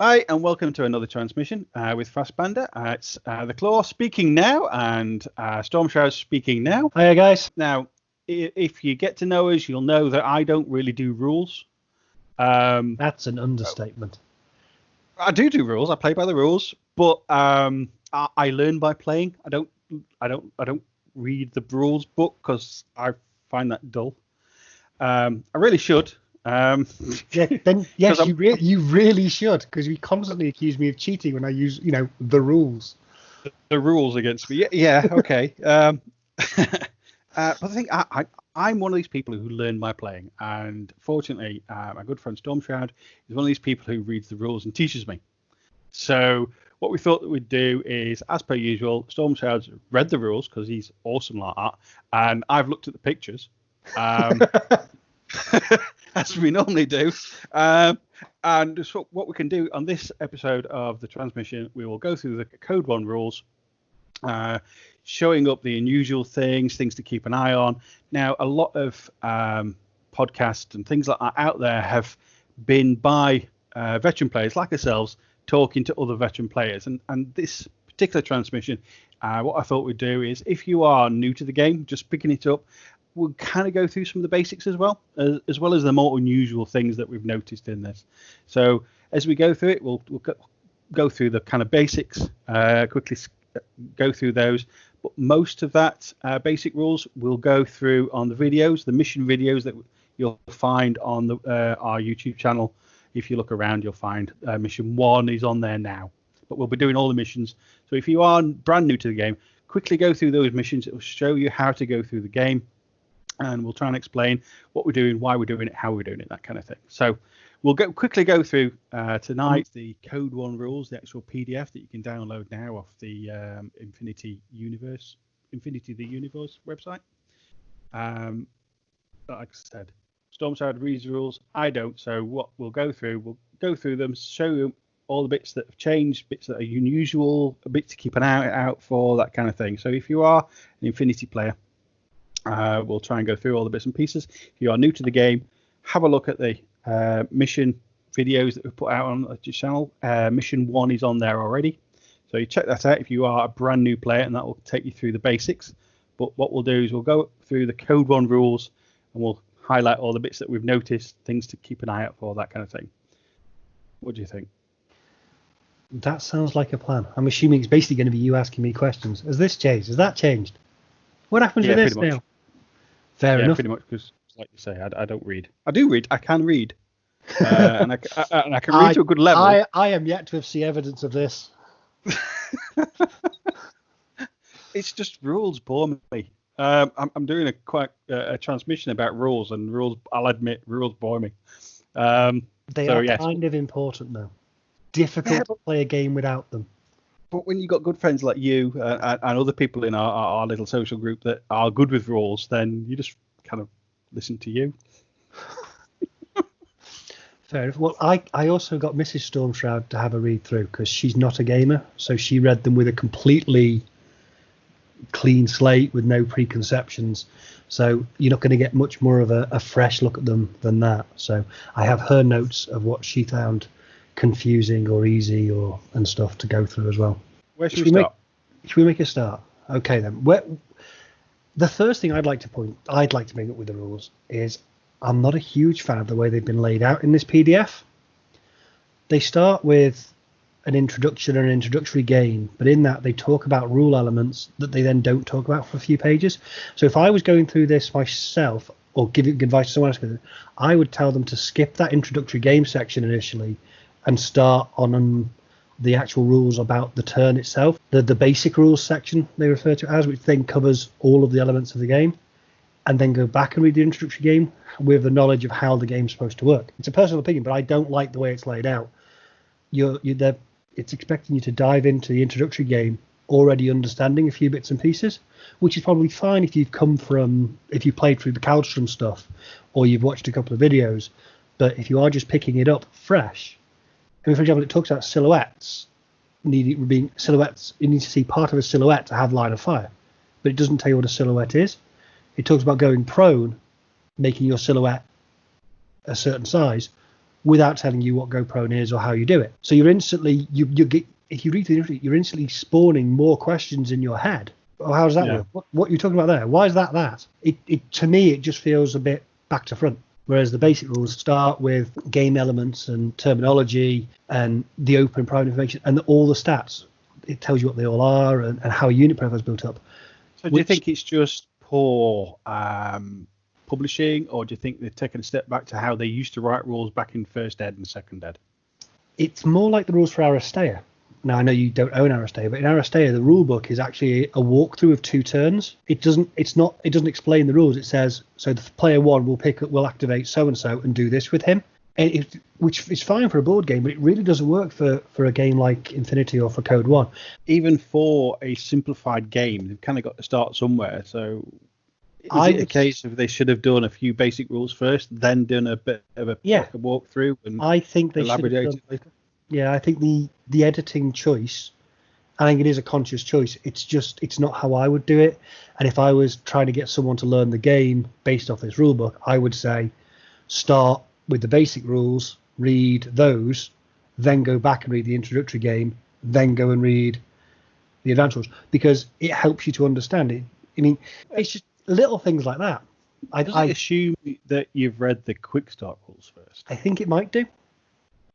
Hi, and welcome to another transmission with Fast Panda. It's the Claw speaking now, and Stormshroud speaking now. Hiya, guys. Now, if you get to know us, you'll know that I don't really do rules. That's an understatement. I do rules. I play by the rules, but I learn by playing. I don't read the rules book because I find that dull. I really should. Yes, you really should, because you constantly accuse me of cheating when I use, the rules. The rules against me. Yeah, okay. But I think I'm one of these people who learn by playing, and fortunately, my good friend Stormshroud is one of these people who reads the rules and teaches me. So what we thought that we'd do is, as per usual, Stormshroud's read the rules because he's awesome like that, and I've looked at the pictures. As we normally do. And so what we can do on this episode of the transmission, we will go through the CodeOne rules, showing up the unusual things to keep an eye on. Now, a lot of podcasts and things like that out there have been by veteran players like ourselves talking to other veteran players. And this particular transmission, what I thought we'd do is, if you are new to the game, just picking it up, we'll kind of go through some of the basics as well as the more unusual things that we've noticed in this. So as we go through it, we'll go through the kind of basics, quickly go through those. But most of that basic rules we'll go through on the videos, the mission videos that you'll find on our YouTube channel. If you look around, you'll find mission 1 is on there now. But we'll be doing all the missions. So if you are brand new to the game, quickly go through those missions. It will show you how to go through the game. And we'll try and explain what we're doing, why we're doing it, how we're doing it, that kind of thing. So we'll quickly go through tonight the CodeOne rules, the actual PDF that you can download now off the Infinity the Universe website. Like I said, Stormshroud reads the rules. I don't. So what we'll go through them, show you all the bits that have changed, bits that are unusual, a bit to keep an eye out for, that kind of thing. So if you are an Infinity player, we'll try and go through all the bits and pieces. If you are new to the game, have a look at the mission videos that we've put out on the channel. Mission 1 is on there already. So you check that out if you are a brand new player, and that will take you through the basics. But what we'll do is we'll go through the CodeOne rules, and we'll highlight all the bits that we've noticed, things to keep an eye out for, that kind of thing. What do you think? That sounds like a plan. I'm assuming it's basically going to be you asking me questions. Has this changed? Has that changed? What happens with this now? Fair enough. Pretty much, because like you say, I don't read. I do read. I can read, and I can read to a good level. I am yet to see evidence of this. It's just rules bore me. I'm doing a transmission about rules, and rules. I'll admit, rules bore me. They are kind of important, though. Difficult to play a game without them. But when you've got good friends like you and other people in our little social group that are good with rules, then you just kind of listen to you. Fair enough. Well, I also got Mrs. Stormshroud to have a read through because she's not a gamer. So she read them with a completely clean slate with no preconceptions. So you're not going to get much more of a fresh look at them than that. So I have her notes of what she found confusing or easy and stuff to go through as well. Where should we start? Should we make a start? Okay then. The first thing I'd like to bring up with the rules is I'm not a huge fan of the way they've been laid out in this PDF. They start with an introduction and an introductory game, but in that they talk about rule elements that they then don't talk about for a few pages. So if I was going through this myself or giving advice to someone else, I would tell them to skip that introductory game section initially and start on the actual rules about the turn itself, the basic rules section they refer to as, which then covers all of the elements of the game, and then go back and read the introductory game with the knowledge of how the game's supposed to work. It's a personal opinion, but I don't like the way it's laid out. It's expecting you to dive into the introductory game already understanding a few bits and pieces, which is probably fine if you've played through the Kaldstrom stuff or you've watched a couple of videos. But if you are just picking it up fresh, I mean, for example, it talks about silhouettes. You need to see part of a silhouette to have line of fire, but it doesn't tell you what a silhouette is. It talks about going prone, making your silhouette a certain size, without telling you what go prone is or how you do it. So you're instantly you get, if you read through the introductory, you're instantly spawning more questions in your head. Oh, how does that work? What are you talking about there? Why is that? It to me it just feels a bit back to front. Whereas the basic rules start with game elements and terminology and the open and private information and all the stats. It tells you what they all are and how a unit profile is built up. So do you think it's just poor publishing, or do you think they've taken a step back to how they used to write rules back in first ed and second ed? It's more like the rules for Aristea. Now, I know you don't own Aristea, but in Aristea, the rule book is actually a walkthrough of 2 turns. It doesn't explain the rules. It says, so the player 1 will activate so-and-so and do this with him. Which is fine for a board game, but it really doesn't work for a game like Infinity or for CodeOne. Even for a simplified game, they've kind of got to start somewhere. So is it a case of they should have done a few basic rules first, then done a bit of a walkthrough and I think they elaborated later? Yeah, I think the editing choice, I think it is a conscious choice. It's not how I would do it. And if I was trying to get someone to learn the game based off this rule book, I would say start with the basic rules, read those, then go back and read the introductory game, then go and read the advanced rules, because it helps you to understand it. I mean, it's just little things like that. I assume that you've read the quick start rules first. I think it might do.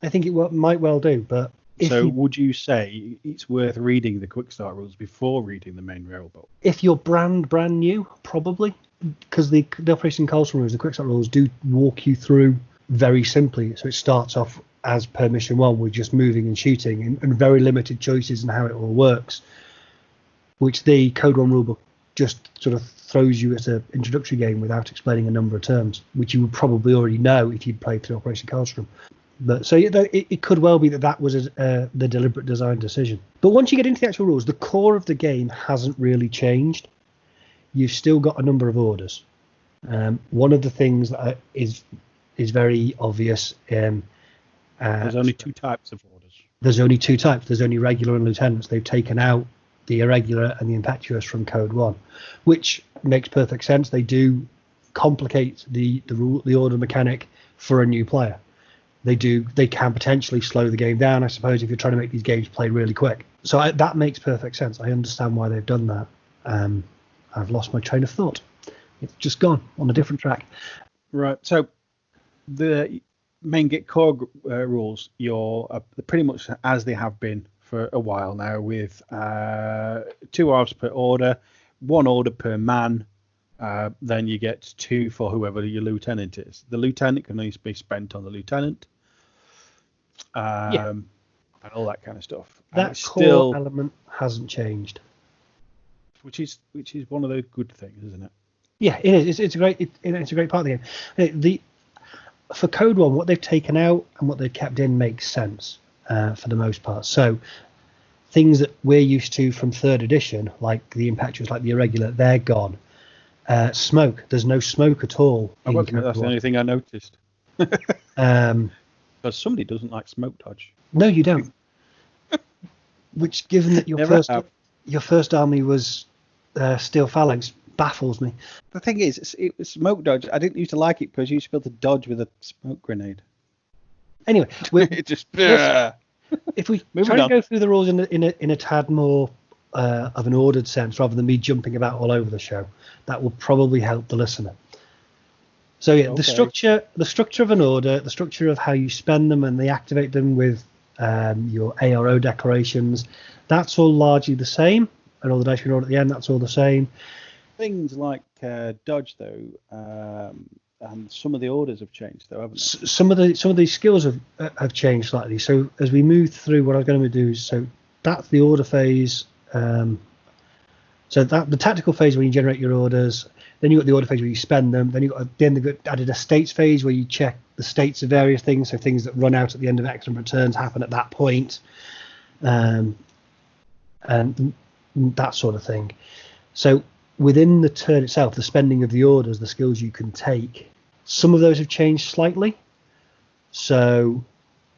I think it might well do, but would you say it's worth reading the quick start rules before reading the main rulebook? If you're brand new, probably, because the Operation Carlson rules, the quick start rules do walk you through very simply. So it starts off as per mission 1 with just moving and shooting and very limited choices in how it all works, which the CodeOne rulebook just sort of throws you at an introductory game without explaining a number of terms, which you would probably already know if you'd played through Operation Carlson. But so it could well be that was the deliberate design decision. But once you get into the actual rules, the core of the game hasn't really changed. You've still got a number of orders. One of the things that is very obvious. There's only 2 types of orders. There's only 2 types. There's only regular and lieutenants. They've taken out the irregular and the impetuous from CodeOne, which makes perfect sense. They do complicate the order mechanic for a new player. They can potentially slow the game down, I suppose, if you're trying to make these games play really quick. So that makes perfect sense. I understand why they've done that. I've lost my train of thought. It's just gone on a different track. Right. So the main Git core rules, you're pretty much as they have been for a while now, with 2 hours per order, 1 order per man. Then you get 2 for whoever your lieutenant is. The lieutenant can only be spent on the lieutenant, and all that kind of stuff. That core element hasn't changed, which is one of those good things, isn't it? Yeah, it is. It's a great part of the game. For CodeOne, what they've taken out and what they've kept in makes sense for the most part. So things that we're used to from 3rd edition, like the impetuous, like the irregular, they're gone. Smoke. There's no smoke at all. That's the only thing I noticed. Because somebody doesn't like smoke dodge. No, you don't. Which, given that your first army was steel phalanx, baffles me. The thing is, it was smoke dodge. I didn't used to like it because you used to be able to dodge with a smoke grenade. Anyway, it just. If we try to go through the rules in a tad more of an ordered sense, rather than me jumping about all over the show, that will probably help the listener. So yeah, the structure of an order, the structure of how you spend them and they activate them with your ARO declarations, that's all largely the same. And all the dice we roll at the end, that's all the same. Things like dodge, though, and some of the orders have changed, though, haven't they? Some of these skills have changed slightly. So as we move through, what I'm going to do is, so that's the order phase. So that the tactical phase where you generate your orders, then you've got the order phase where you spend them, then they've added a states phase where you check the states of various things, so things that run out at the end of X number of turns happen at that point, and that sort of thing. So within the turn itself, the spending of the orders, the skills you can take, some of those have changed slightly. So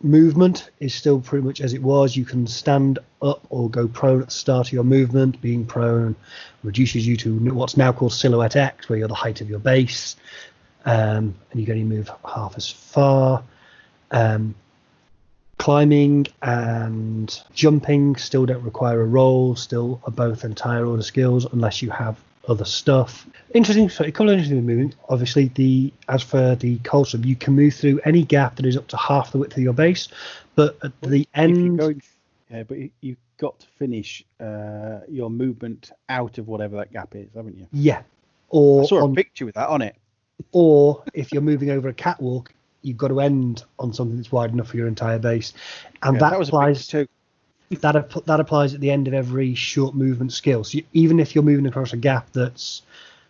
movement is still pretty much as it was. You can stand up or go prone at the start of your movement. Being prone reduces you to what's now called Silhouette X, where you're the height of your base, and you can only move half as far. Climbing and jumping still don't require a roll, still are both entire order skills unless you have other stuff. Interesting, so a couple of interesting movements. Obviously, as for the culture, you can move through any gap that is up to half the width of your base, but at the end... but you've got to finish your movement out of whatever that gap is, haven't you? Yeah. I saw a picture with that on it. Or if you're moving over a catwalk, you've got to end on something that's wide enough for your entire base, and that applies too. that applies at the end of every short movement skill. So even if you're moving across a gap that's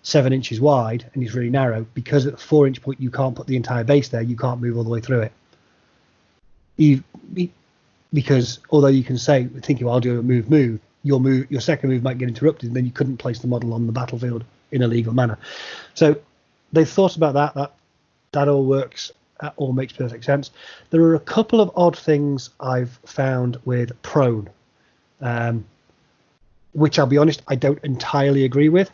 7 inches wide and it's really narrow, because at the 4-inch point you can't put the entire base there, you can't move all the way through it. Because although you can say, thinking, well, I'll do a move, your second move might get interrupted, and then you couldn't place the model on the battlefield in a legal manner. So they've thought about that. That all works. That all makes perfect sense. There are a couple of odd things I've found with prone, which I'll be honest, I don't entirely agree with.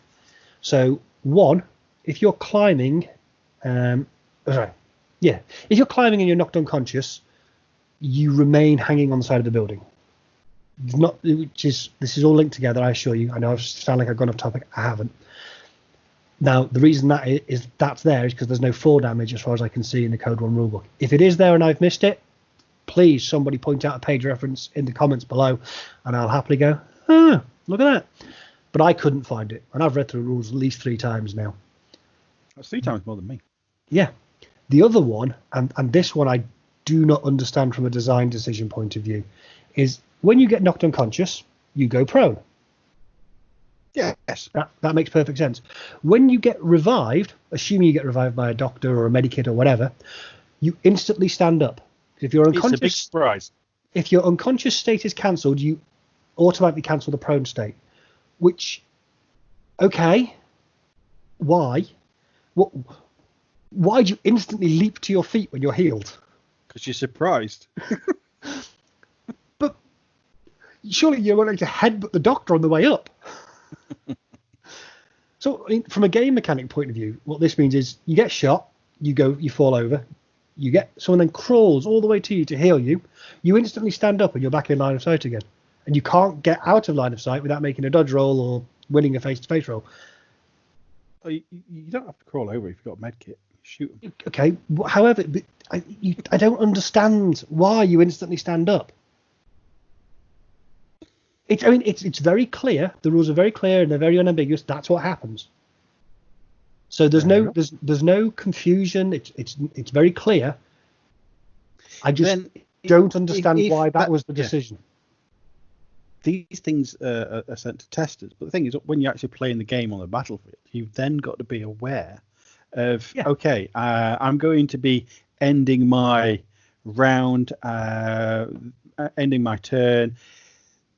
So one, if you're climbing, if you're climbing and you're knocked unconscious, you remain hanging on the side of the building. This is all linked together, I assure you. I know I sound like I've gone off topic. I haven't. Now, the reason that's there is because there's no fall damage as far as I can see in the CodeOne rulebook. If it is there and I've missed it, please somebody point out a page reference in the comments below, and I'll happily go, look at that. But I couldn't find it, and I've read through the rules at least 3 times now. That's 3 times more than me. Yeah. The other one, and this one I do not understand from a design decision point of view, is when you get knocked unconscious, you go prone. Yes. That makes perfect sense. When you get revived, assuming you get revived by a doctor or a medikit or whatever, you instantly stand up. If you're unconscious, it's a big surprise. If your unconscious state is cancelled, you automatically cancel the prone state. Which, okay, why? Why do you instantly leap to your feet when you're healed? Because you're surprised. But surely you're wanting to headbutt the doctor on the way up. So, I mean, from a game mechanic point of view, what this means is you get shot, you fall over, someone then crawls all the way to you to heal you, you instantly stand up and you're back in line of sight again. And you can't get out of line of sight without making a dodge roll or winning a face-to-face roll. Well, you don't have to crawl over if you've got a medkit. Shoot them. Okay, however, I don't understand why you instantly stand up. It's very clear. The rules are very clear and they're very unambiguous. That's what happens. So there's no confusion. It's very clear. I just don't understand why that was the decision. These things are sent to testers, but the thing is, when you're actually playing the game on the battlefield, you've then got to be aware of, I'm going to be ending my round, ending my turn.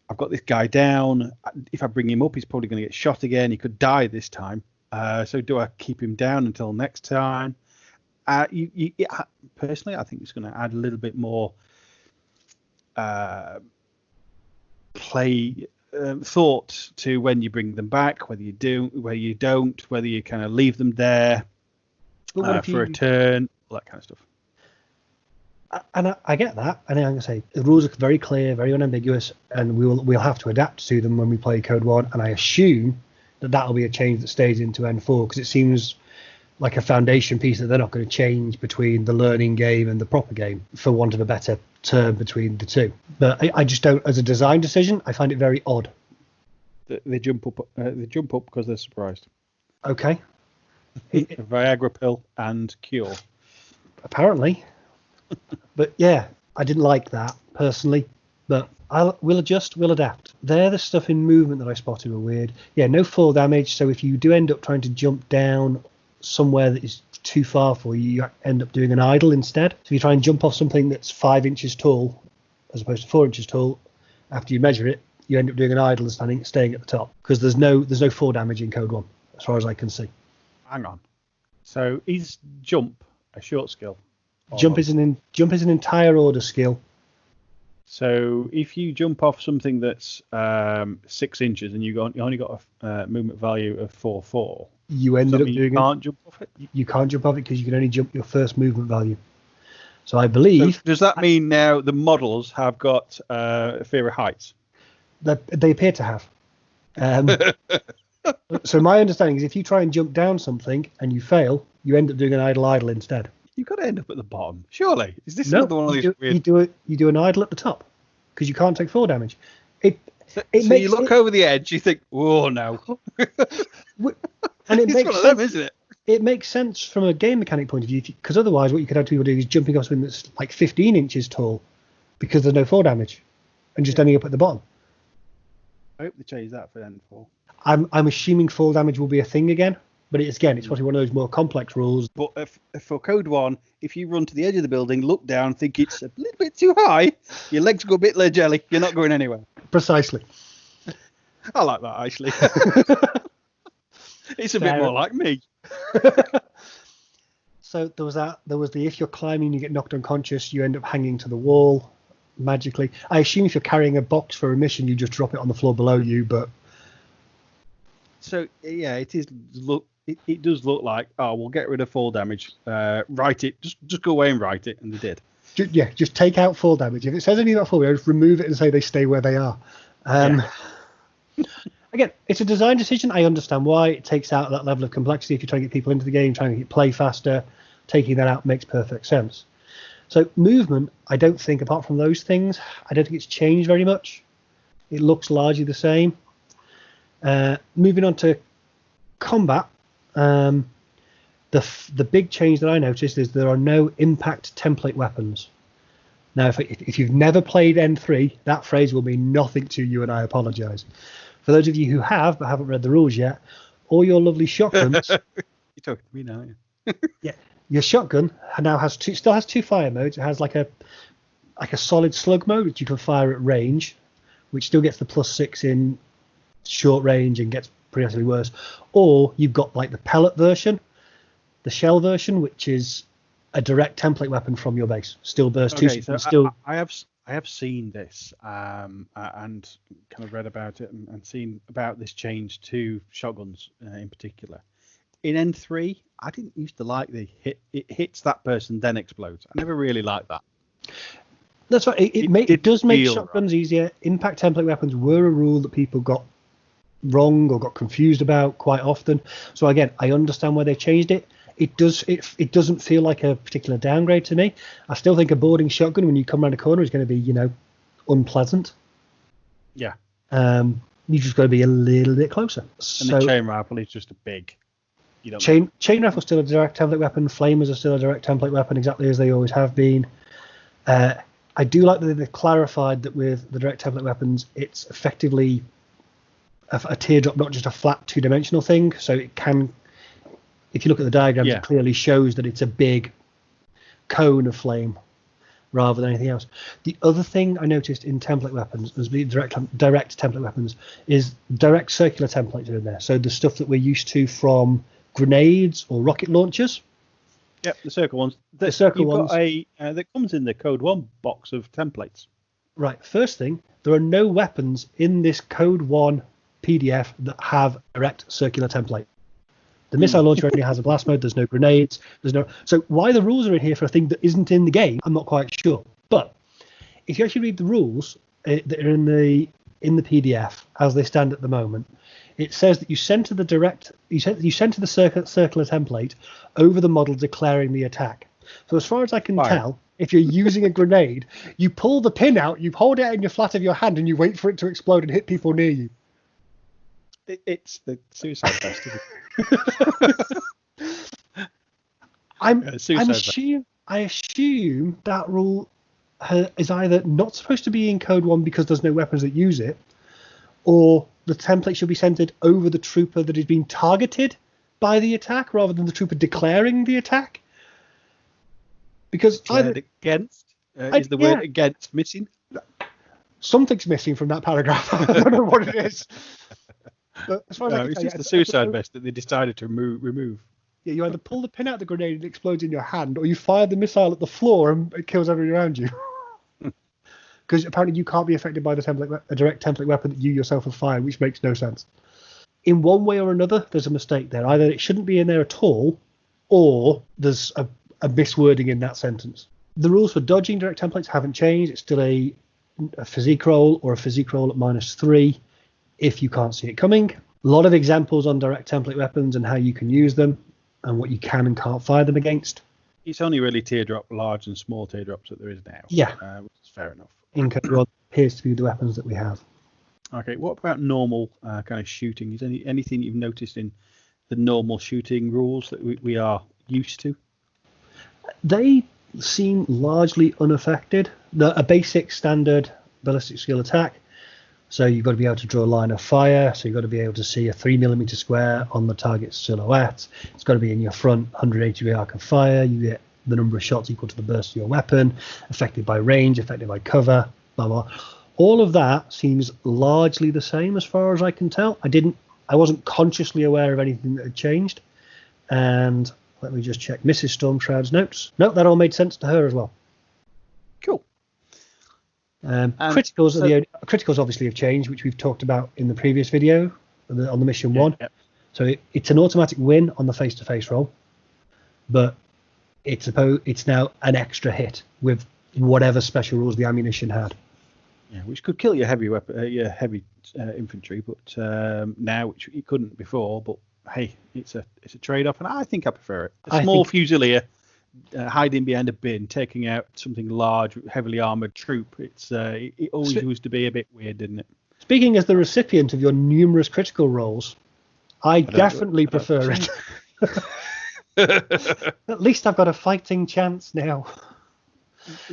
I've got this guy down. If I bring him up, he's probably going to get shot again. He could die this time. So do I keep him down until next time? Personally, I think it's going to add a little bit more thought to when you bring them back, whether you do, whether you don't, whether you kind of leave them there for a turn, all that kind of stuff. And I get that, and I'm going to say the rules are very clear, very unambiguous, and we'll have to adapt to them when we play CodeOne. And I assume that'll be a change that stays into N4, because it seems like a foundation piece that they're not going to change between the learning game and the proper game, for want of a better term between the two. But I just don't, as a design decision, I find it very odd. They jump up. They jump up because they're surprised. Okay. A Viagra pill and cure. Apparently. But yeah, I didn't like that personally. But we'll adjust, we'll adapt. They're the stuff in movement that I spotted were weird. Yeah, no fall damage. So if you do end up trying to jump down somewhere that is too far for you, you end up doing an idle instead. So if you try and jump off something that's 5 inches tall, as opposed to 4 inches tall, after you measure it, you end up doing an idle and staying at the top, because there's no fall damage in CodeOne, as far as I can see. Hang on. So is jump a short skill? Jump is an entire order skill. So if you jump off something that's 6 inches and you only got a movement value of 4/4, you ended up doing you can't jump off it. You can't jump off it because you can only jump your first movement value. So I believe. So does that mean now the models have got fear of heights? That they appear to have. So my understanding is if you try and jump down something and you fail, you end up doing an idle instead. You've got to end up at the bottom, surely. Is this No, another one of these weird... you do an idle at the top because you can't take fall damage. So you look over the edge, you think, oh no. And it It's makes one of sense, them, isn't it? It makes sense from a game mechanic point of view, because otherwise what you could have people do is jumping off something that's like 15 inches tall because there's no fall damage and just ending up at the bottom. I hope they change that for N4. I'm assuming fall damage will be a thing again, but it's probably one of those more complex rules. But if for CodeOne, if you run to the edge of the building, look down, think it's a little bit too high, your legs go a bit jelly, you're not going anywhere. Precisely. I like that, actually. It's a bit more like me. So there was the if you're climbing, you get knocked unconscious, you end up hanging to the wall magically. I assume if you're carrying a box for a mission, you just drop it on the floor below you, but... So, yeah, it does look like, we'll get rid of fall damage. Write it. Just go away and write it. And they did. Just take out fall damage. If it says anything about fall damage, just remove it and say they stay where they are. Again, it's a design decision. I understand why. It takes out that level of complexity. If you're trying to get people into the game, trying to get play faster, taking that out makes perfect sense. So movement, I don't think, apart from those things, I don't think it's changed very much. It looks largely the same. Moving on to combat, the big change that I noticed is there are no impact template weapons. Now, if you've never played N3, that phrase will mean nothing to you, and I apologise. For those of you who have but haven't read the rules yet, all your lovely shotguns. You're talking to me now, aren't you? Yeah, your shotgun now still has two fire modes. It has like a solid slug mode, which you can fire at range, which still gets the +6 in short range and gets progressively worse. Or you've got like the pellet version, the shell version, which is a direct template weapon from your base. Still burst I have seen this and kind of read about it and seen about this change to shotguns in particular. In N3, I didn't used to like it hits that person then explodes. I never really liked that. That's right. It does make shotguns easier. Impact template weapons were a rule that people got wrong or got confused about quite often. So again, I understand why they changed it. It doesn't feel like a particular downgrade to me. I still think a boarding shotgun when you come around a corner is going to be, unpleasant. Yeah. You just got to be a little bit closer. And the chain rifle is just a big. Chain rifle still a direct template weapon. Flamers are still a direct template weapon, exactly as they always have been. I do like that they've clarified that with the direct template weapons, it's effectively a teardrop, not just a flat two-dimensional thing. So it can. If you look at the diagrams, It clearly shows that it's a big cone of flame rather than anything else. The other thing I noticed in template weapons, as the direct template weapons, is direct circular templates are in there. So the stuff that we're used to from grenades or rocket launchers. Yep, the circle ones. The circle ones. That comes in the CodeOne box of templates. Right. First thing, there are no weapons in this CodeOne PDF that have direct circular template. The missile launcher only has a blast mode. There's no grenades. So why the rules are in here for a thing that isn't in the game, I'm not quite sure. But if you actually read the rules that are in the PDF as they stand at the moment, it says that you center the circular template over the model declaring the attack. So as far as I can tell, if you're using a grenade, you pull the pin out, you hold it in your flat of your hand, and you wait for it to explode and hit people near you. It's the suicide vest, isn't it? I assume that rule is either not supposed to be in CodeOne because there's no weapons that use it, or the template should be centered over the trooper that is being targeted by the attack rather than the trooper declaring the attack. Because against is the word against missing? Something's missing from that paragraph. I don't know what it is. But as far as it's just the suicide vest that they decided to remove. Yeah, you either pull the pin out of the grenade and it explodes in your hand, or you fire the missile at the floor and it kills everyone around you. Because apparently you can't be affected by a direct template weapon that you yourself have fired, which makes no sense. In one way or another, there's a mistake there. Either it shouldn't be in there at all, or there's a miswording in that sentence. The rules for dodging direct templates haven't changed. It's still a physique roll or a physique roll at -3 if you can't see it coming. A lot of examples on direct template weapons and how you can use them and what you can and can't fire them against. It's only really teardrop, large and small teardrops that there is now. Yeah. Which is fair enough. In CodeOne appears to be the weapons that we have. Okay, what about normal kind of shooting? Is anything you've noticed in the normal shooting rules that we are used to? They seem largely unaffected. A basic standard ballistic skill attack. So you've got to be able to draw a line of fire. So you've got to be able to see a 3mm square on the target's silhouette. It's got to be in your front 180-degree arc of fire. You get the number of shots equal to the burst of your weapon, affected by range, affected by cover, blah, blah. All of that seems largely the same as far as I can tell. I wasn't consciously aware of anything that had changed. And let me just check Mrs. Stormshroud's notes. No, that all made sense to her as well. Cool. Criticals obviously have changed, which we've talked about in the previous video on the mission 1. Yep. So it's an automatic win on the face-to-face roll, but it's now an extra hit with whatever special rules the ammunition had. Yeah, which could kill your heavy weapon, your heavy infantry, but now which it couldn't before. But hey, it's a trade-off, and I think I prefer it. A small Fusilier hiding behind a bin, taking out something large, heavily armored troop. It always used to be a bit weird, didn't it? Speaking as the recipient of your numerous critical rolls, I definitely prefer it. At least I've got a fighting chance now.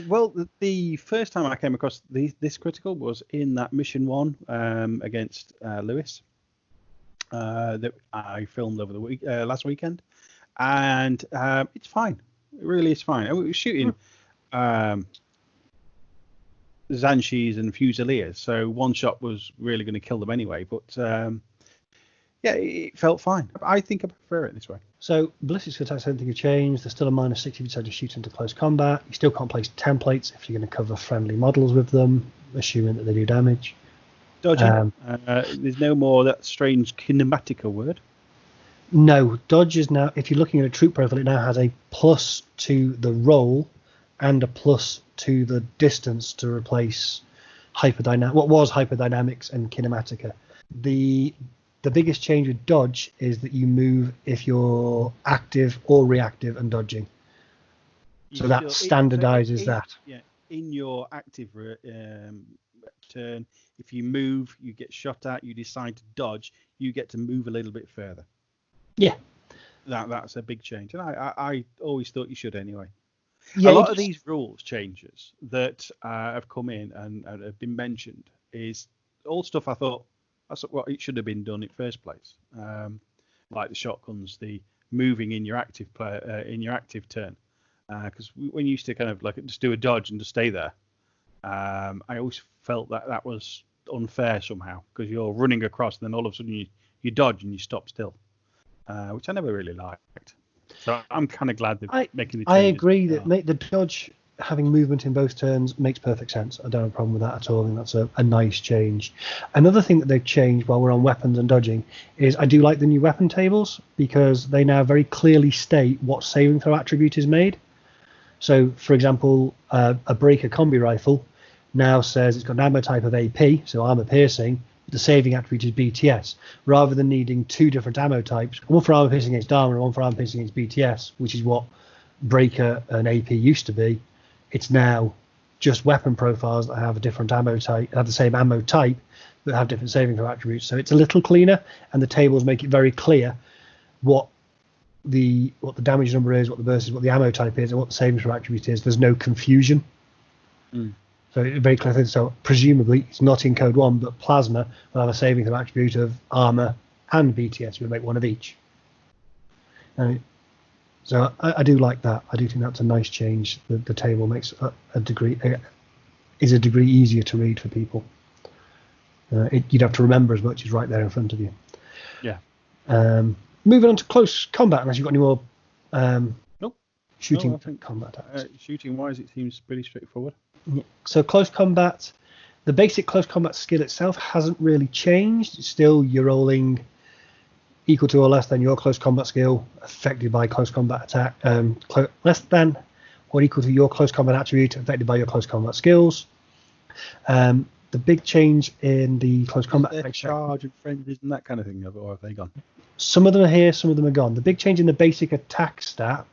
Well, the first time I came across this critical was in that mission 1 against Lewis that I filmed over the last weekend, and it's fine. It really is fine. We were shooting Zanshis and Fusiliers, so one shot was really going to kill them anyway. But yeah, it felt fine. I think I prefer it this way. So ballistic attacks, I don't think have changed. There's still a -60 if you decide to shoot into close combat. You still can't place templates if you're going to cover friendly models with them, assuming that they do damage. Dodging. There's no more that strange kinematica word. No, dodge is now, if you're looking at a troop profile, it now has a plus to the roll and a plus to the distance to replace what was hyperdynamics and kinematica. The biggest change with dodge is that you move if you're active or reactive and dodging. So that standardizes that. Yeah, in your active turn, if you move, you get shot at, you decide to dodge, you get to move a little bit further. Yeah. That's a big change. And I always thought you should anyway. Yeah, a lot of these rules changes that have come in and have been mentioned is all stuff I thought that's what it should have been done in first place. Like the shotguns, the moving in your active turn. Because when you used to kind of like just do a dodge and just stay there, I always felt that was unfair somehow, because you're running across and then all of a sudden you dodge and you stop still, which I never really liked. So I'm kind of glad they're making the changes. I agree that the dodge having movement in both turns makes perfect sense. I don't have a problem with that at all. I think that's a nice change. Another thing that they've changed while we're on weapons and dodging is I do like the new weapon tables, because they now very clearly state what saving throw attribute is made. So, for example, a breaker combi rifle now says it's got an ammo type of AP, so armor piercing. The saving attribute is BTS, rather than needing two different ammo types, one for armor piercing against armor and one for armor piercing against BTS, which is what breaker and AP used to be. It's now just weapon profiles that have a different ammo type, have the same ammo type, but have different saving throw attributes. So it's a little cleaner, and the tables make it very clear what the damage number is, what the burst is, what the ammo type is, and what the saving throw attribute is. There's no confusion. So it's very clear. So presumably it's not in CodeOne, but Plasma will have a saving throw attribute of armor and BTS. We'll make one of each. So I do like that. I do think that's a nice change. The table makes a degree easier to read for people. You'd have to remember as much as right there in front of you. Yeah. Moving on to close combat, unless you've got any more nope. shooting combat. Shooting wise, it seems pretty straightforward. Yeah. So close combat, the basic close combat skill itself hasn't really changed. It's still you're rolling equal to or less than your close combat skill, affected by close combat attack. Less than or equal to your close combat attribute affected by your close combat skills. The big change in the close combat charge and frenzies and that kind of thing, or have they gone? Some of them are here, some of them are gone. The big change in the basic attack stat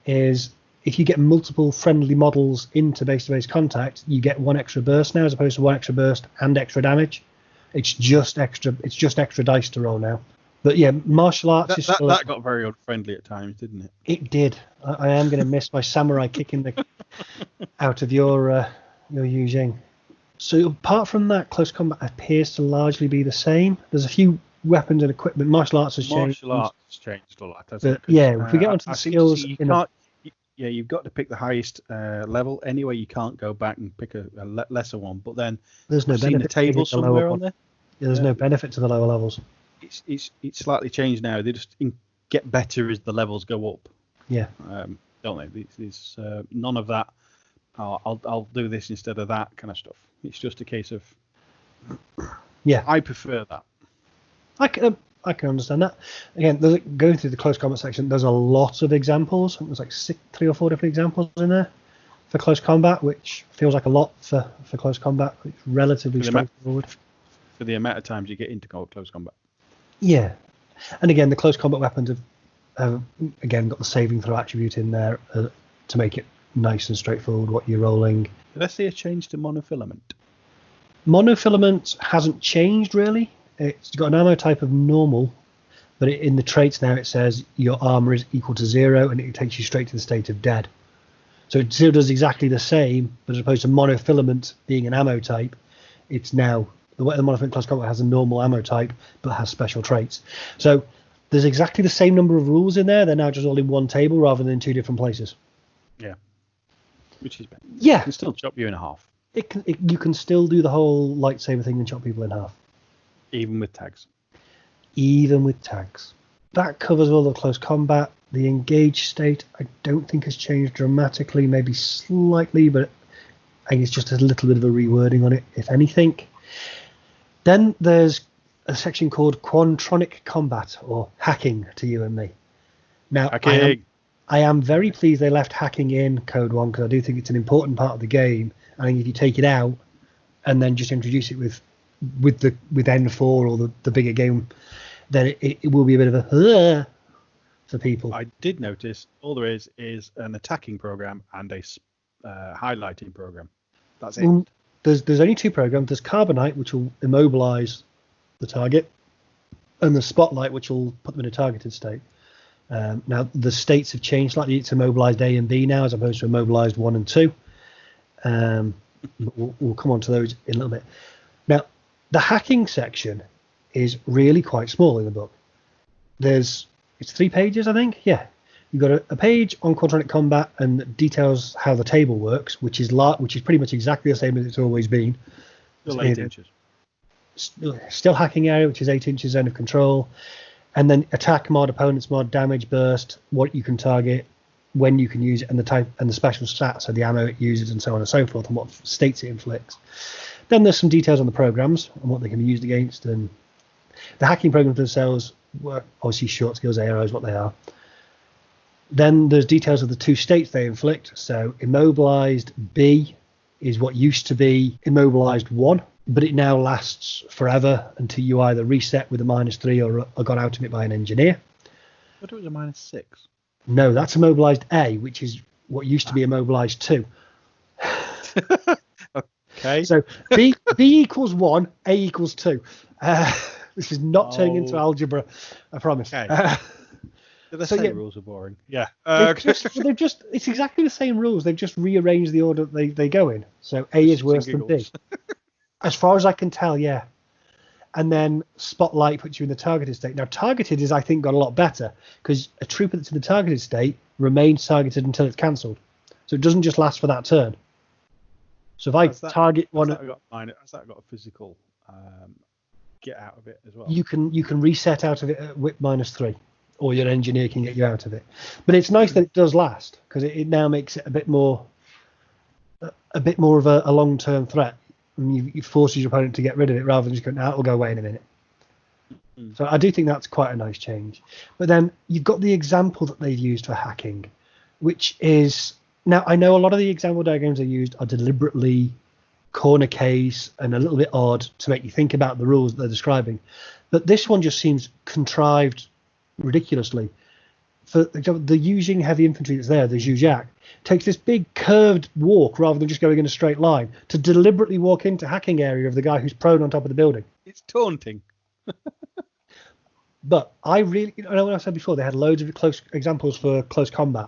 is if you get multiple friendly models into base-to-base contact, you get 1 extra burst now, as opposed to 1 extra burst and extra damage. It's just extra dice to roll now. But yeah, martial arts is still... That got very unfriendly at times, didn't it? It did. I am going to miss my samurai kicking the out of your Yujing. So apart from that, close combat appears to largely be the same. There's a few weapons and equipment. Martial arts has changed. Martial arts has changed a lot. But yeah, if we get onto the skills... you've got to pick the highest level. Anyway, you can't go back and pick a lesser one. But then there's no benefit the table somewhere on there. Yeah, there's no benefit to the lower levels. It's slightly changed now. They just get better as the levels go up. Yeah. Don't they? There's none of that. I'll do this instead of that kind of stuff. It's just a case of. Yeah. I prefer that. I can understand that. Again, going through the close combat section, there's a lot of examples. There's like 3 or 4 different examples in there for close combat, which feels like a lot for close combat. It's relatively straightforward. For the amount of times you get into close combat. Yeah. And again, the close combat weapons have again got the saving throw attribute in there to make it nice and straightforward what you're rolling. Did I see a change to monofilament? Monofilament hasn't changed really. It's got an ammo type of normal, but in the traits now it says your armor is equal to 0 and it takes you straight to the state of dead. So it still does exactly the same, but as opposed to monofilament being an ammo type, it's now the monofilament close combat has a normal ammo type but has special traits. So there's exactly the same number of rules in there. They're now just all in one table rather than in 2 different places. Yeah, which is better. Yeah, it can still chop you in half. You can still do the whole lightsaber thing and chop people in half. Even with tags. That covers all the close combat. The engage state, I don't think has changed dramatically, maybe slightly, but I think it's just a little bit of a rewording on it, if anything. Then there's a section called Quantronic Combat, or hacking to you and me. Now, I am very pleased they left hacking in CodeOne, because I do think it's an important part of the game. I think if you take it out and then just introduce it with N4 or the bigger game, then it will be a bit of a for people. I did notice all there is an attacking program and a highlighting program. That's it. There's only 2 programs. There's Carbonite, which will immobilize the target, and the Spotlight, which will put them in a targeted state. Now the states have changed slightly. It's immobilized A and B now, as opposed to immobilized 1 and 2. We'll come on to those in a little bit. Now, the hacking section is really quite small in the book. It's 3 pages, I think. Yeah, you've got a page on Quantronic Combat and details how the table works, which is pretty much exactly the same as it's always been. Still 8 inches. Still hacking area, which is 8 inches zone of control, and then attack mod, opponents mod, damage burst, what you can target, when you can use it, and the type and the special stats, so the ammo it uses, and so on and so forth, and what states it inflicts. Then there's some details on the programs and what they can be used against, and the hacking programs themselves were obviously short skills, AROs, what they are. Then there's details of the 2 states they inflict. So immobilized B is what used to be immobilized 1, but it now lasts forever until you either reset with a -3 or got out of it by an engineer. But it was a -6. No, that's immobilized A, which is what used to be immobilized 2. Okay. So B equals 1, A equals 2. This is not turning into algebra, I promise. Okay. The rules are boring. Yeah. It's exactly the same rules. They've just rearranged the order they go in. So A is worse than B. As far as I can tell, yeah. And then Spotlight puts you in the targeted state. Now, targeted is, I think, got a lot better, because a trooper that's in the targeted state remains targeted until it's cancelled. So it doesn't just last for that turn. So if I target one... Has that got a physical get out of it as well? You can reset out of it at whip -3, or your engineer can get you out of it. But it's nice that it does last, because it now makes it a bit more of a long-term threat. And you forces your opponent to get rid of it rather than just going, it'll go away in a minute. So I do think that's quite a nice change. But then you've got the example that they've used for hacking, which is Now, I know a lot of the example diagrams they used are deliberately corner case and a little bit odd to make you think about the rules that they're describing. But this one just seems contrived ridiculously. For example, the using heavy infantry that's there, the Zhuzhak, takes this big curved walk rather than just going in a straight line to deliberately walk into hacking area of the guy who's prone on top of the building. It's taunting. But I really, you know, when I said before, they had loads of close examples for close combat.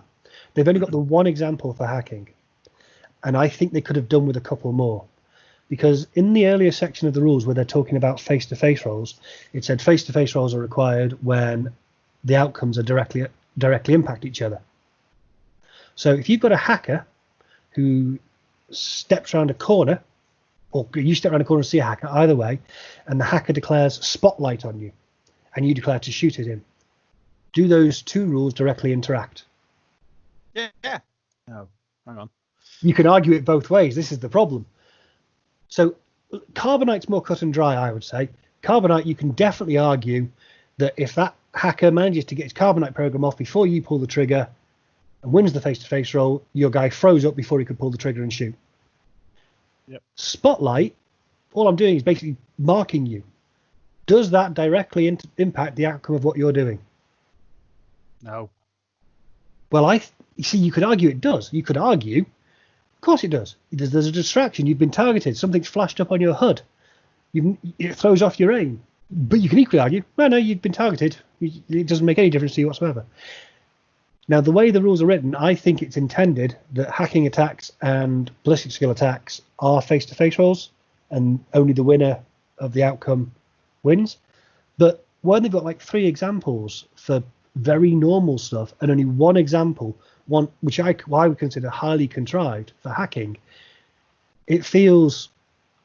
They've only got the one example for hacking. And I think they could have done with a couple more. Because in the earlier section of the rules where they're talking about face-to-face roles, it said face-to-face roles are required when the outcomes are directly impact each other. So if you've got a hacker who steps around a corner, or you step around a corner and see a hacker, either way, and the hacker declares spotlight on you, and you declare to shoot at him, do those two rules directly interact? Yeah. No, hang on. You can argue it both ways. This is the problem. So Carbonite's more cut and dry, I would say. Carbonite, you can definitely argue that if that hacker manages to get his Carbonite program off before you pull the trigger and wins the face-to-face roll, your guy froze up before he could pull the trigger and shoot. Yep. Spotlight, all I'm doing is basically marking you. Does that directly impact the outcome of what you're doing? No. Well, you see, you could argue it does. You could argue, of course it does. There's a distraction. You've been targeted. Something's flashed up on your HUD. It throws off your aim. But you can equally argue, well, no, you've been targeted. It doesn't make any difference to you whatsoever. Now, the way the rules are written, I think it's intended that hacking attacks and ballistic skill attacks are face-to-face rolls, and only the winner of the outcome wins. But when they've got like 3 examples for very normal stuff and only one example, one which I would consider highly contrived for hacking, it feels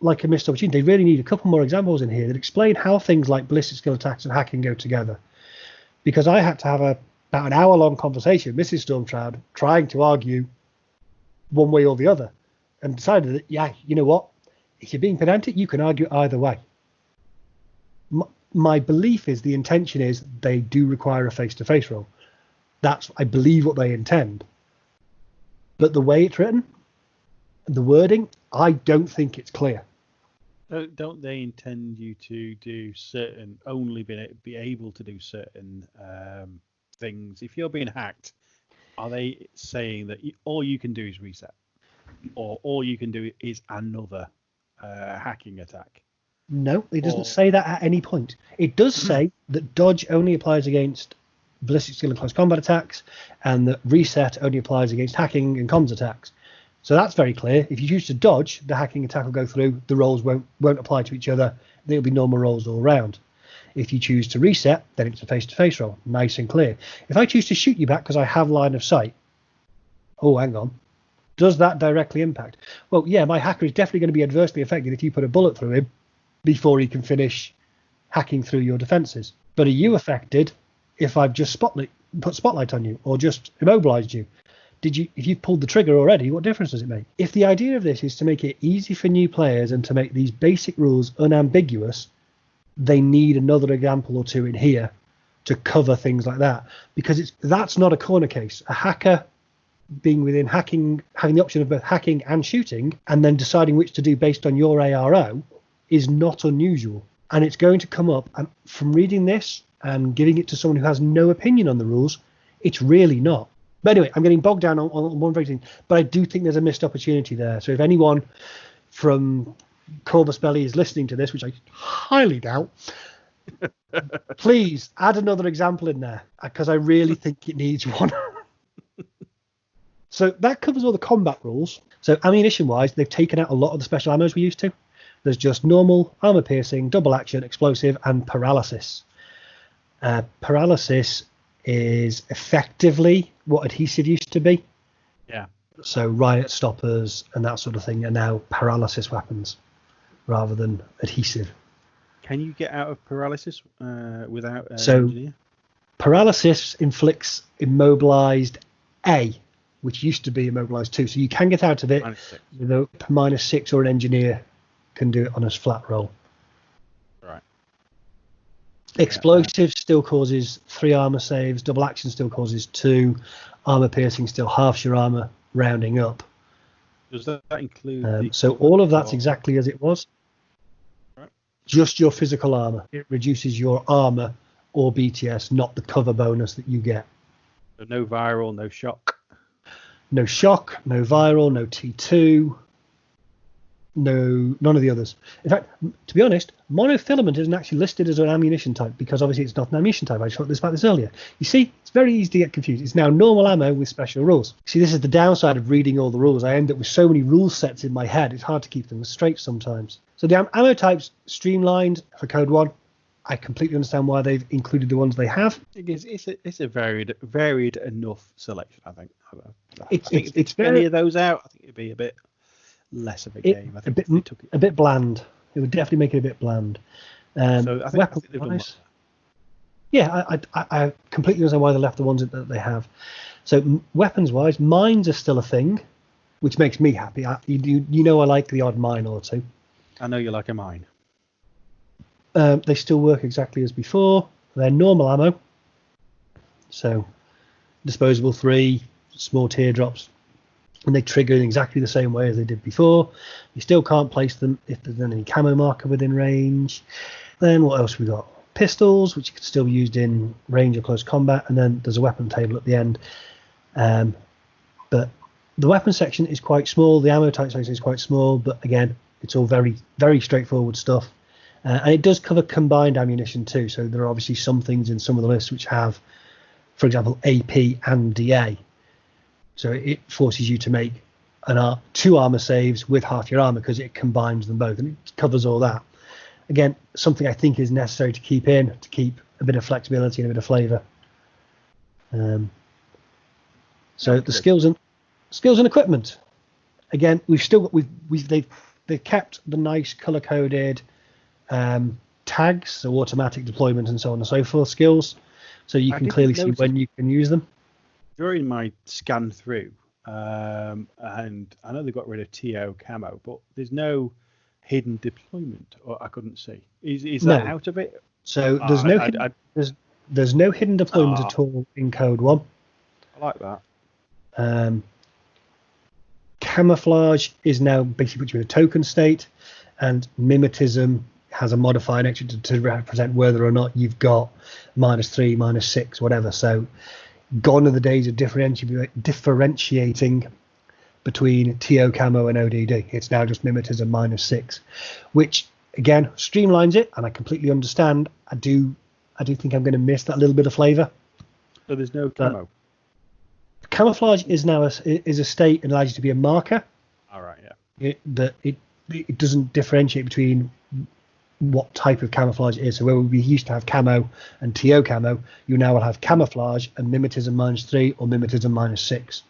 like a missed opportunity. They really need a couple more examples in here that explain how things like ballistic skill attacks and hacking go together. Because I had to have about an hour-long conversation with Mrs. Stormshroud trying to argue one way or the other, and decided that, yeah, you know what? If you're being pedantic, you can argue either way. My belief is the intention is they do require a face-to-face roll. That's, I believe, what they intend. But the way it's written, the wording, I don't think it's clear. Don't they intend you to do certain, only be able to do certain things? If you're being hacked, are they saying that all you can do is reset? Or all you can do is another hacking attack? No, it doesn't say that at any point. It does say that dodge only applies against ballistic skill and close combat attacks, and that reset only applies against hacking and comms attacks. So that's very clear. If you choose to dodge, the hacking attack will go through. The rolls won't apply to each other. They'll be normal rolls all round. If you choose to reset, then it's a face-to-face roll, nice and clear. If I choose to shoot you back because I have line of sight, oh, hang on. Does that directly impact? Well, yeah, my hacker is definitely going to be adversely affected if you put a bullet through him before he can finish hacking through your defenses. But are you affected if I've just put spotlight on you or just immobilized you? If you've pulled the trigger already, what difference does it make? If the idea of this is to make it easy for new players and to make these basic rules unambiguous, they need another example or two in here to cover things like that, because that's not a corner case. A hacker being within hacking, having the option of both hacking and shooting, and then deciding which to do based on your ARO is not unusual. And it's going to come up, and from reading this and giving it to someone who has no opinion on the rules, it's really not. But anyway, I'm getting bogged down on one very thing, but I do think there's a missed opportunity there. So if anyone from Corvus Belly is listening to this, which I highly doubt, please add another example in there, because I really think it needs one. So that covers all the combat rules. So ammunition-wise, they've taken out a lot of the special ammos we used to. There's just normal, armor piercing, double action, explosive, and paralysis. Paralysis is effectively what adhesive used to be. Yeah. So riot stoppers and that sort of thing are now paralysis weapons rather than adhesive. Can you get out of paralysis without engineer? Paralysis inflicts immobilized A, which used to be immobilized 2. So you can get out of it with a -6, or an engineer can do it on a flat roll. Right. Explosive still causes 3 armor saves. Double action still causes 2. Armor piercing still halves your armor. rounding up. Does that include so all of that's exactly as it was. Right. Just your physical armor. It reduces your armor or BTS, not the cover bonus that you get. So no viral, no shock. No shock, no viral, no T2, none of the others. In fact, to be honest, monofilament isn't actually listed as an ammunition type because obviously it's not an ammunition type. I talked about this earlier. You see, it's very easy to get confused. It's now normal ammo with special rules. See, this is the downside of reading all the rules. I end up with so many rule sets in my head, it's hard to keep them straight sometimes. So the ammo types streamlined for CodeOne. I completely understand why they've included the ones they have. It's a varied enough selection, I think. I think if it's very, any of those out, I think it'd be a bit less of a game. I think a bit bland. It would definitely make it a bit bland. So I think they've done that. Yeah, I completely understand why they left the ones that they have. So weapons-wise, mines are still a thing, which makes me happy. You know I like the odd mine or two. I know you like a mine. They still work exactly as before. They're normal ammo. So disposable 3, small teardrops. And they trigger in exactly the same way as they did before. You still can't place them if there's any camo marker within range. Then what else we got? Pistols, which can still be used in range or close combat. And then there's a weapon table at the end. But the weapon section is quite small. The ammo type section is quite small. But again, it's all very, very straightforward stuff. And it does cover combined ammunition too. So there are obviously some things in some of the lists which have, for example, AP and DA. So it forces you to make 2 armor saves with half your armor because it combines them both and it covers all that. Again, something I think is necessary to keep a bit of flexibility and a bit of flavour. So the skills and equipment. Again, they've kept the nice color coded tags, so automatic deployment and so on and so forth skills, so you can clearly see when you can use them. During my scan through, and I know they got rid of TO camo, but there's no hidden deployment, or I couldn't see. Is that out of it? So there's no hidden deployment at all in CodeOne. I like that. Camouflage is now basically put you in a token state, and mimetism has a modifier next to represent whether or not you've got -3, -6, whatever. So gone are the days of differentiating between TO camo and ODD. It's now just mimetism -6, which again streamlines it, and I completely understand. I do think I'm going to miss that little bit of flavour. So there's no camo. Camouflage is now is a state and allows you to be a marker. All right, yeah. It doesn't differentiate between what type of camouflage it is. So where we used to have camo and TO camo, you now will have camouflage and mimetism -3 or mimetism -6.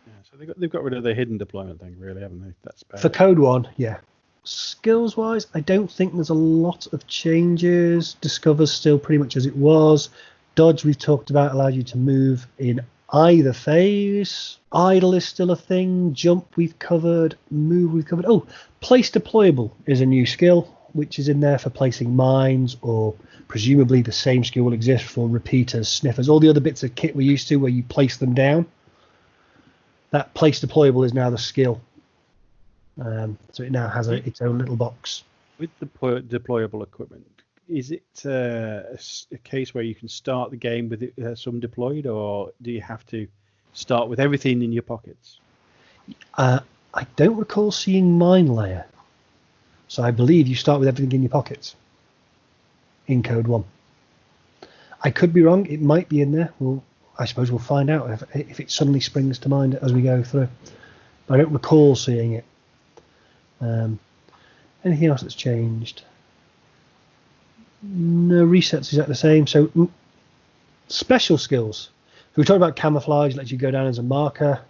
Yeah, so they've got rid of the hidden deployment thing, really, haven't they? That's better. For CodeOne, yeah. Skills wise, I don't think there's a lot of changes. Discover's still pretty much as it was. Dodge we've talked about allows you to move in either phase. Idle is still a thing. Jump we've covered. Move we've covered. Oh, place deployable is a new skill, which is in there for placing mines, or presumably the same skill will exist for repeaters, sniffers, all the other bits of kit we're used to where you place them down. That place deployable is now the skill. So it now has its own little box. With the deployable equipment, is it a case where you can start the game with some deployed, or do you have to start with everything in your pockets? I don't recall seeing mine layer. So I believe you start with everything in your pockets in CodeOne. I could be wrong. It might be in there. I suppose we'll find out if it suddenly springs to mind as we go through. But I don't recall seeing it. Anything else that's changed? No, resets is at the same. So special skills. So we talked about camouflage, lets you go down as a marker.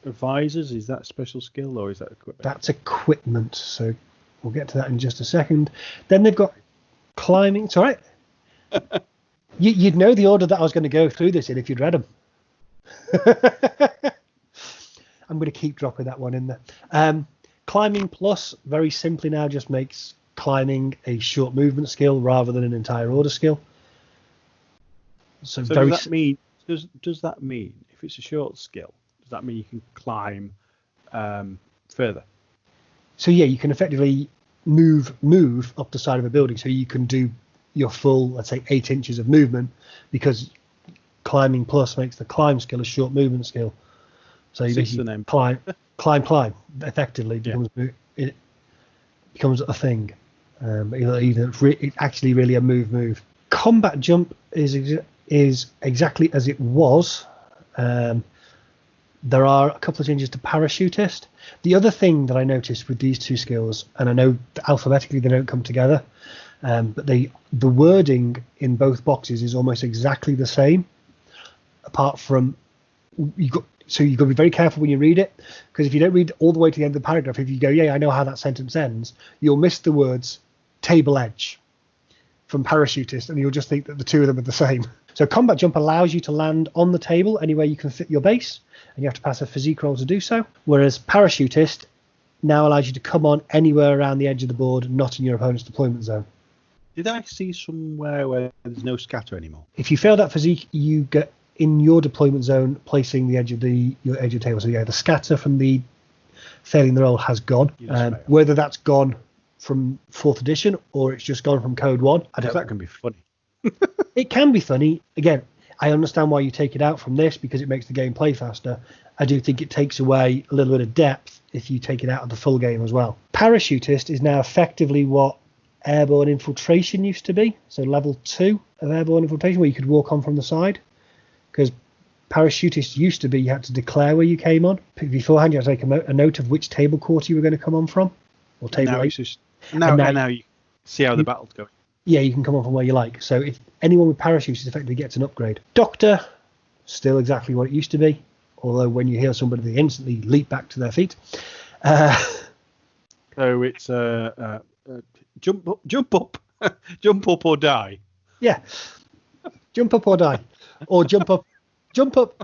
Visors, is that a special skill or is that equipment? That's equipment, so we'll get to that in just a second. Then they've got climbing. It's all right. You'd know the order that I was going to go through this in if you'd read them. I'm going to keep dropping that one in there. Climbing plus, very simply now, just makes climbing a short movement skill rather than an entire order skill. So does that mean does that mean if it's a short skill, does that mean you can climb further? So yeah, you can effectively move up the side of a building, so you can do your full, let's say, 8 inches of movement, because climbing plus makes the climb skill a short movement skill. So you basically climb, effectively it becomes a thing. It's actually really a move. Combat jump is exactly as it was. There are a couple of changes to parachutist. The other thing that I noticed with these two skills, and I know alphabetically they don't come together, but the wording in both boxes is almost exactly the same, apart from you've got to be very careful when you read it, because if you don't read all the way to the end of the paragraph, if you go, yeah, I know how that sentence ends, you'll miss the words table edge from parachutist, and you'll just think that the two of them are the same. So combat jump allows you to land on the table anywhere you can fit your base, and you have to pass a physique roll to do so, whereas parachutist now allows you to come on anywhere around the edge of the board, not in your opponent's deployment zone. Did I see somewhere where there's no scatter anymore? If you fail that physique, you get in your deployment zone, placing the edge of your table. So yeah, the scatter from the failing the roll has gone. Whether that's gone from 4th edition or it's just gone from CodeOne, I don't know. That can be funny. It can be funny. Again, I understand why you take it out from this, because it makes the game play faster. I do think it takes away a little bit of depth if you take it out of the full game as well. Parachutist is now effectively what airborne infiltration used to be. So level 2 of airborne infiltration, where you could walk on from the side. Because parachutist used to be you had to declare where you came on. Beforehand, you had to take a note of which table quarter you were going to come on from. Or table 8. Now you see how the battle's going. Yeah, you can come on from where you like. So if anyone with parachutes effectively gets an upgrade. Doctor, still exactly what it used to be. Although when you heal somebody, they instantly leap back to their feet. So it's jump up, jump up or die. Yeah, jump up or die, or jump up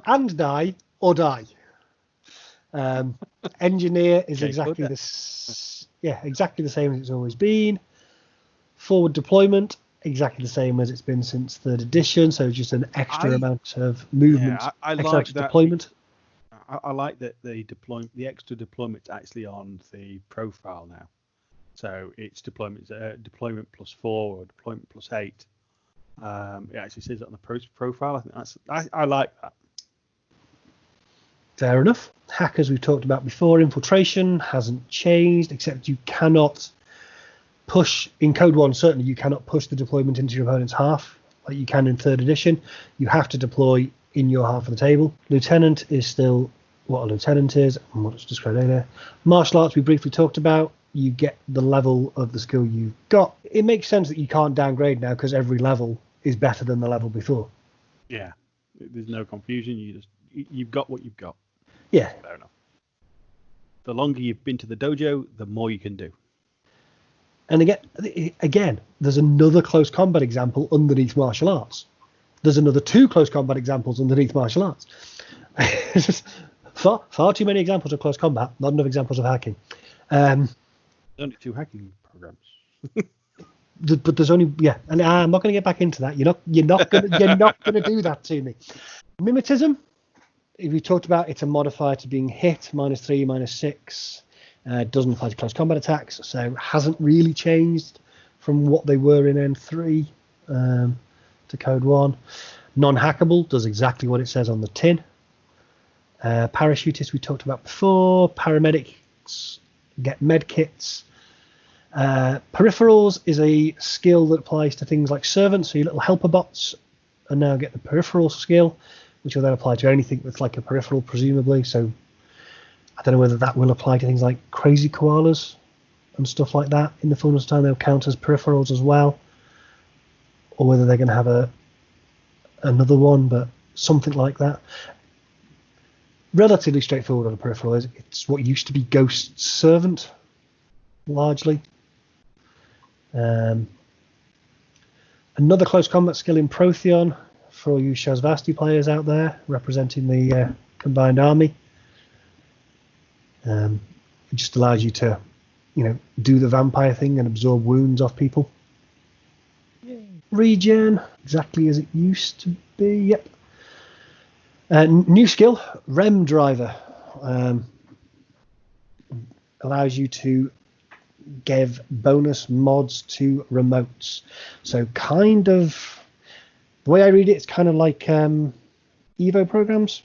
and die, or die. Engineer is exactly exactly the same as it's always been. Forward deployment, exactly the same as it's been since 3rd edition. So just an extra amount of movement. Yeah, I like that deployment. I like that the extra deployment's actually on the profile now. So it's deployment plus 4 or deployment plus 8. It actually says it on the profile. I think I like that. Fair enough. Hackers we've talked about before. Infiltration hasn't changed, except you cannot push in CodeOne. Certainly, you cannot push the deployment into your opponent's half like you can in 3rd edition. You have to deploy in your half of the table. Lieutenant is still what a lieutenant is and what it's described earlier. Martial arts we briefly talked about. You get the level of the skill you've got. It makes sense that you can't downgrade now, because every level is better than the level before. Yeah, there's no confusion. You've got what you've got. Yeah, fair enough. The longer you've been to the dojo, the more you can do. And again, there's another close combat example underneath martial arts. There's another 2 close combat examples underneath martial arts. far too many examples of close combat, not enough examples of hacking. There's only 2 hacking programs. But there's only and I'm not going to get back into that. You're not going to do that to me. Mimetism, we talked about, it's a modifier to being hit, -3, -6. Doesn't apply to close combat attacks, so hasn't really changed from what they were in N3 to CodeOne. Non-hackable, does exactly what it says on the tin. Parachutist we talked about before. Paramedics get med kits. Peripherals is a skill that applies to things like servants, so your little helper bots and now get the peripheral skill, which will then apply to anything that's like a peripheral, presumably. So I don't know whether that will apply to things like crazy koalas and stuff like that. In the fullness of time, they'll count as peripherals as well, or whether they're going to have another one, but something like that. Relatively straightforward on a peripheral. It's what used to be Ghost Servant, largely. Another close combat skill in Protheon for all you Shazvasti players out there, representing the combined army. It just allows you to, do the vampire thing and absorb wounds off people. Yay. Regen, exactly as it used to be. Yep. New skill, REM driver. Allows you to give bonus mods to remotes. So kind of, the way I read it, it's kind of like Evo programs,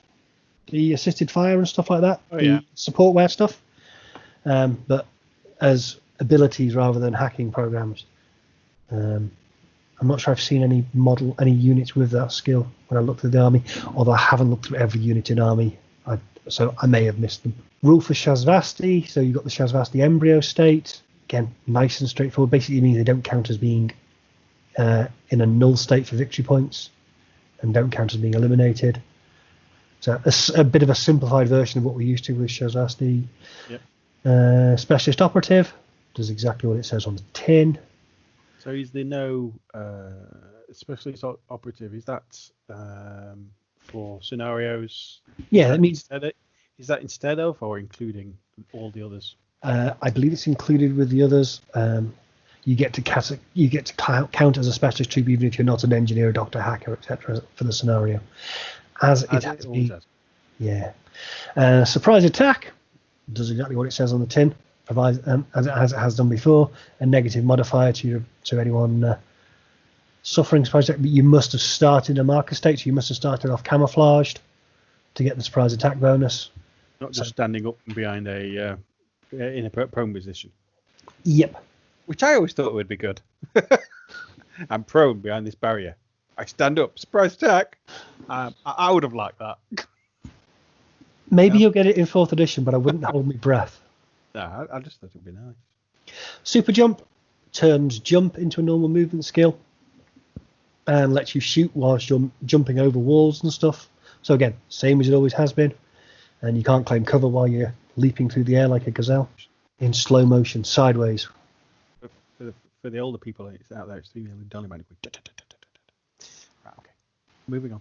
the assisted fire and stuff like that, the supportware stuff, but as abilities rather than hacking programs. I'm not sure I've seen any units with that skill when I looked through the army, although I haven't looked through every unit in army, so I may have missed them. Rule for Shazvasti, so you've got the Shazvasti embryo state. Again, nice and straightforward. Basically means they don't count as being in a null state for victory points and don't count as being eliminated. So a bit of a simplified version of what we're used to with Shazvasti. Yep. Specialist operative does exactly what it says on the tin. So is there no specialist operative? Is that for scenarios? Yeah, that means... Is that instead of or including all the others? I believe it's included with the others. You get to count as a specialist troop even if you're not an engineer, a doctor, hacker, etc. for the scenario. As it has been. Yeah. Surprise attack does exactly what it says on the tin. Provides, as it has done before, a negative modifier to anyone suffering surprise attack. But you must have started a marker state, so you must have started off camouflaged to get the surprise attack bonus. Not just standing up behind in a prone position. Yep. Which I always thought would be good. I'm prone behind this barrier. I stand up, surprise attack. I would have liked that. Maybe you'll get it in 4th edition, but I wouldn't hold my breath. No, I just thought it would be nice. Super jump turns jump into a normal movement skill and lets you shoot whilst you're jumping over walls and stuff. So again, same as it always has been. And you can't claim cover while you're leaping through the air like a gazelle. In slow motion, sideways. For the older people out there, it's the Dolly Man. Right, okay. Moving on.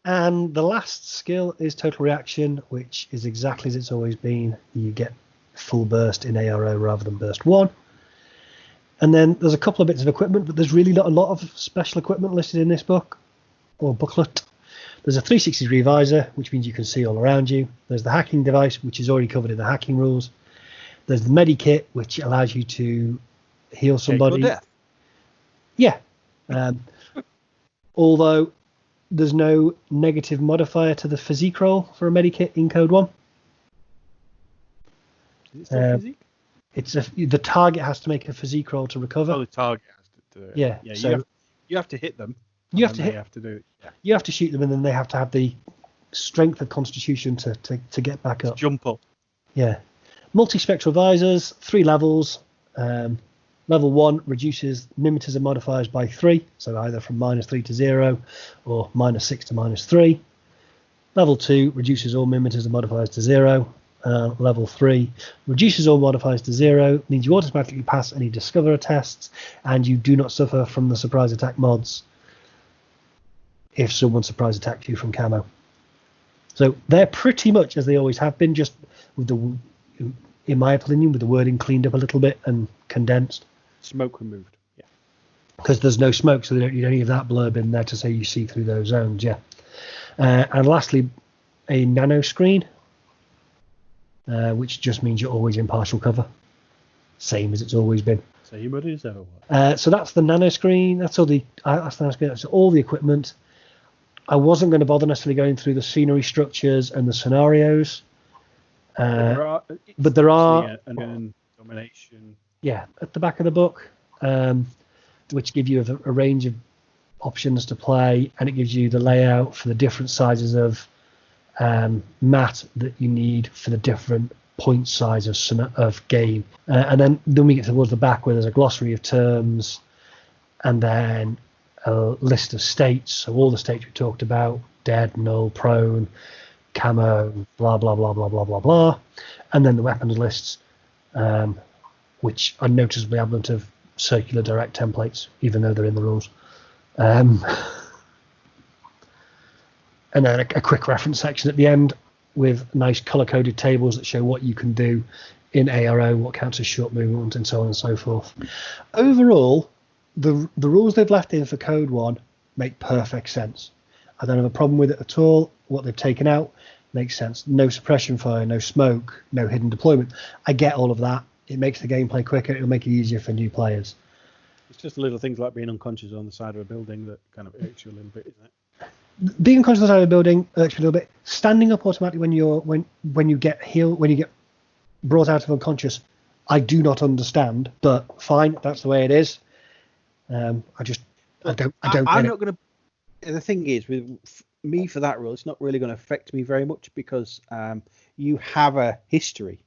And the last skill is total reaction, which is exactly as it's always been. You get full burst in ARO rather than burst 1. And then there's a couple of bits of equipment, but there's really not a lot of special equipment listed in this book or booklet. There's a 360 visor, which means you can see all around you. There's the hacking device, which is already covered in the hacking rules. There's the medikit, which allows you to heal somebody. Death. Yeah. Although there's no negative modifier to the physique roll for a medikit in CodeOne. Is it still physique? The target has to make a physique roll to recover. Oh, the target has to do it. Yeah. So you have to hit them. You have to do it. Yeah. You have to shoot them, and then they have to have the strength of constitution to get back up. Jump up. Yeah. Multispectral visors, 3 levels. Level 1 reduces mimetism modifiers by 3, so either from -3 to 0 or -6 to -3. Level 2 reduces all mimetism modifiers to 0. Level 3 reduces all modifiers to 0, means you automatically pass any Discoverer tests, and you do not suffer from the surprise attack mods if someone surprise attacks you from camo. So they're pretty much as they always have been, just with in my opinion, with the wording cleaned up a little bit and condensed. Smoke removed. Yeah. Because there's no smoke, so they don't need any of that blurb in there to say you see through those zones. Yeah. And lastly, a nano screen, which just means you're always in partial cover, same as it's always been. Same as it's ever was. So that's the nano screen. That's all the nano screen. That's all the equipment. I wasn't going to bother necessarily going through the scenery structures and the scenarios. But there are domination. Yeah, at the back of the book, which give you a range of options to play, and it gives you the layout for the different sizes of mat that you need for the different point size of game. And then we get towards the back where there's a glossary of terms, and then a list of states. So all the states we talked about: dead, null, prone, camo, blah blah blah blah blah blah blah, and then the weapons lists, which are noticeably absent of circular direct templates, even though they're in the rules. And then a quick reference section at the end with nice color-coded tables that show what you can do in ARO, what counts as short movement, and so on and so forth. Overall, the rules they've left in for CodeOne make perfect sense. I don't have a problem with it at all. What they've taken out makes sense. No suppression fire, no smoke, no hidden deployment. I get all of that. It makes the gameplay quicker. It'll make it easier for new players. It's just little things like being unconscious on the side of a building that kind of irks you a little bit, isn't it? Being unconscious on the side of a building irks you a little bit. Standing up automatically when you get healed, when you get brought out of unconscious, I do not understand, but fine, that's the way it is. I don't. I'm not going to. The thing is, with me for that rule, it's not really going to affect me very much because you have a history,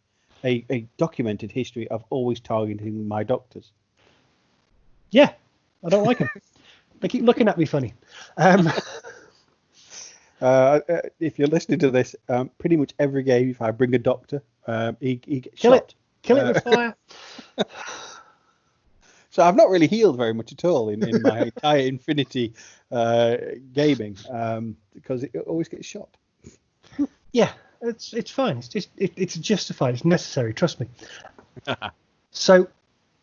a documented history of always targeting my doctors. Yeah, I don't like them. They keep looking at me funny. If you're listening to this, pretty much every game, if I bring a doctor, he gets Kill shot. Kill it with fire. So I've not really healed very much at all in my entire Infinity gaming because it always gets shot. Yeah, it's fine. It's justified. It's necessary. Trust me. So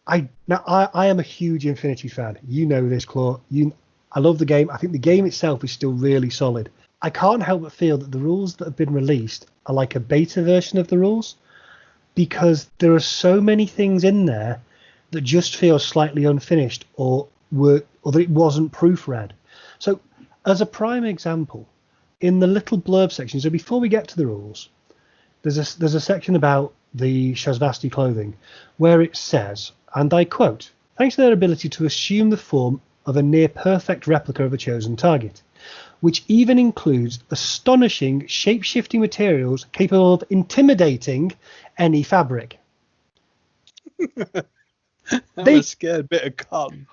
I am a huge Infinity fan. You know this, Claw. I love the game. I think the game itself is still really solid. I can't help but feel that the rules that have been released are like a beta version of the rules because there are so many things in there that just feel slightly unfinished or that it wasn't proofread. So as a prime example, in the little blurb section, so before we get to the rules, there's a section about the Shazvasti clothing where it says, and I quote, "Thanks to their ability to assume the form of a near perfect replica of a chosen target, which even includes astonishing shape-shifting materials capable of intimidating any fabric." I'm a scared bit of cotton.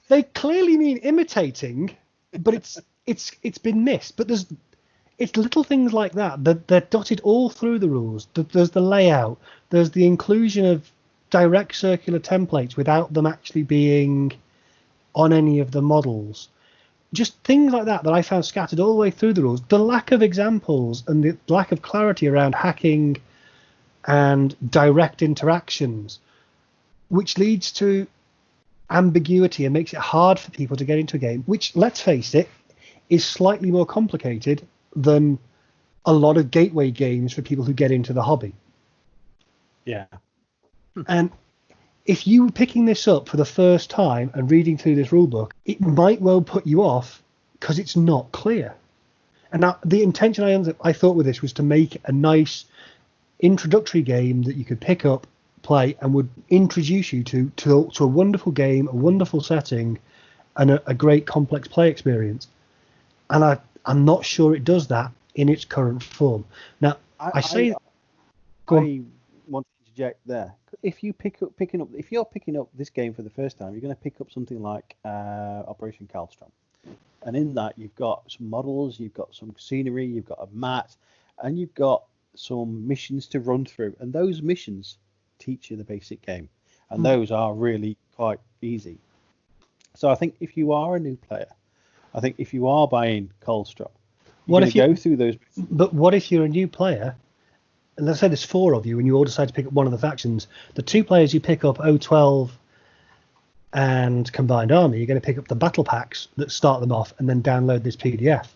They clearly mean imitating, but it's been missed. But it's little things like that they're dotted all through the rules. There's the layout. There's the inclusion of direct circular templates without them actually being on any of the models. Just things like that I found scattered all the way through the rules. The lack of examples and the lack of clarity around hacking and direct interactions, which leads to ambiguity and makes it hard for people to get into a game, which, let's face it, is slightly more complicated than a lot of gateway games for people who get into the hobby. Yeah. And if you were picking this up for the first time and reading through this rulebook, it might well put you off because it's not clear. And now the intention I thought with this was to make a nice introductory game that you could pick up, play, and would introduce you to a wonderful game, a wonderful setting, and a great complex play experience. And I'm not sure it does that in its current form. Now, I want to interject there. If you're picking up this game for the first time, you're going to pick up something like Operation Calstrom, and in that you've got some models, you've got some scenery, you've got a map, and you've got some missions to run through, and those missions teach you the basic game, and those are really quite easy. So I think if you are a new player, I think if you are buying Calstrom, you're going to go through those. But what if you're a new player? And let's say there's 4 of you and you all decide to pick up one of the factions. The 2 players you pick up, O12 and Combined Army, you're going to pick up the battle packs that start them off and then download this PDF.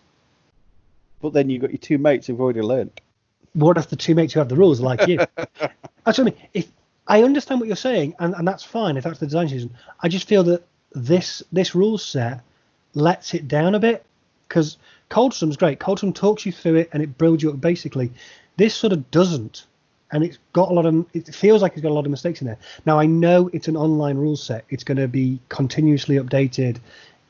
But then you've got your 2 mates who've already learned. What if the 2 mates who have the rules are like you? That's what I mean. If I understand what you're saying, and that's fine if that's the design decision. I just feel that this rules set lets it down a bit, because Coldstrom's great. Coldstrom talks you through it and it builds you up basically. This sort of doesn't, and it feels like it's got a lot of mistakes in there. Now, I know it's an online rule set. It's going to be continuously updated,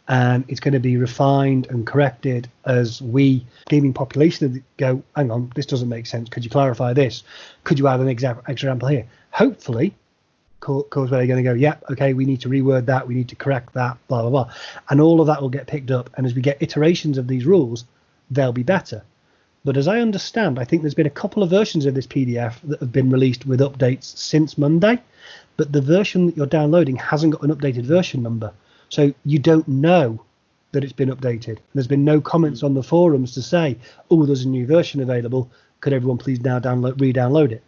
and it's going to be refined and corrected as we, gaming population, go, hang on, this doesn't make sense. Could you clarify this? Could you add an example here? Hopefully, where they're going to go, yeah, okay, we need to reword that, we need to correct that, blah, blah, blah. And all of that will get picked up, and as we get iterations of these rules, they'll be better. But as I understand, I think there's been a couple of versions of this PDF that have been released with updates since Monday, but the version that you're downloading hasn't got an updated version number. So you don't know that it's been updated. There's been no comments on the forums to say, oh, there's a new version available. Could everyone please now re-download it?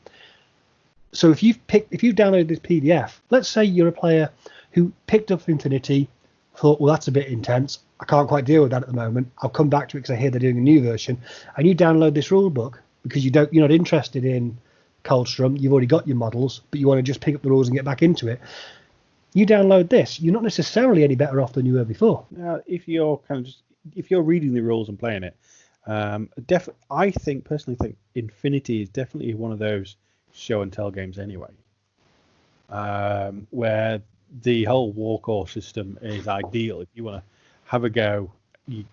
So if you've downloaded this PDF, let's say you're a player who picked up Infinity, thought, well, that's a bit intense. I can't quite deal with that at the moment. I'll come back to it because I hear they're doing a new version. And you download this rule book because you're not interested in Coldstrom. You've already got your models, but you want to just pick up the rules and get back into it. You download this, you're not necessarily any better off than you were before. Now, if you're reading the rules and playing it, I personally think Infinity is definitely one of those show and tell games anyway, where the whole war core system is ideal. If you want to have a go, you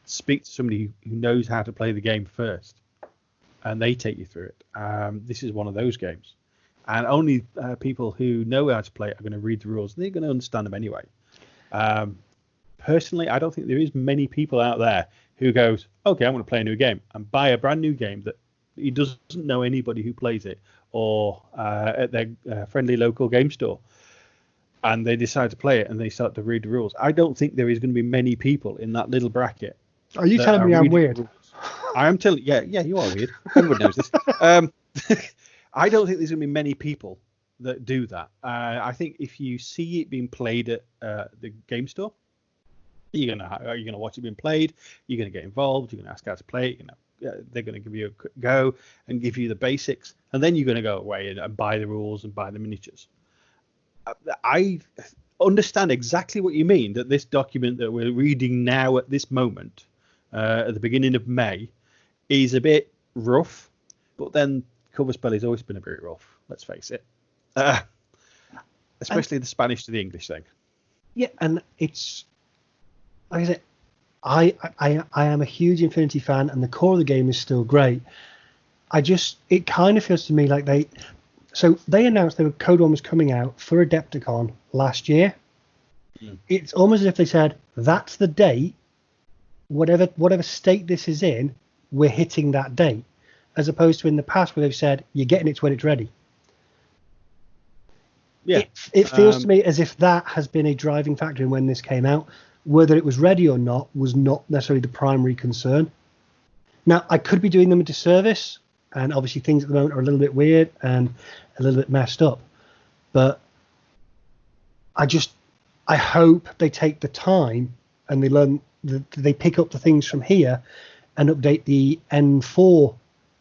speak to somebody who knows how to play the game first, and they take you through it. This is one of those games. And only people who know how to play it are going to read the rules. They're going to understand them anyway. Personally, I don't think there is many people out there who goes, okay, I'm going to play a new game, and buy a brand new game that he doesn't know anybody who plays it, or at their friendly local game store, and they decide to play it and they start to read the rules. I don't think there is going to be many people in that little bracket. Are you telling me I'm weird? I am telling. Yeah, you are weird. Everyone knows this. I don't think there's going to be many people that do that. I think if you see it being played at the game store, you're gonna watch it being played. You're gonna get involved. You're gonna ask how to play it. They're gonna give you a quick go and give you the basics, and then you're gonna go away and buy the rules and buy the miniatures. I understand exactly what you mean. That this document that we're reading now at this moment, at the beginning of May, is a bit rough, but then cover spell has always been a bit rough, let's face it, especially the Spanish to the English thing. Yeah, and it's like I said, I am a huge Infinity fan, and the core of the game is still great. It kind of feels to me like they announced that CodeOne was coming out for Adepticon last year. It's almost as if they said, that's the date, whatever state this is in, we're hitting that date. As opposed to in the past where they've said, you're getting it when it's ready. Yeah, it feels to me as if that has been a driving factor in when this came out. Whether it was ready or not was not necessarily the primary concern. Now, I could be doing them a disservice, and obviously things at the moment are a little bit weird and a little bit messed up. But I hope they take the time and they pick up the things from here and update the N4,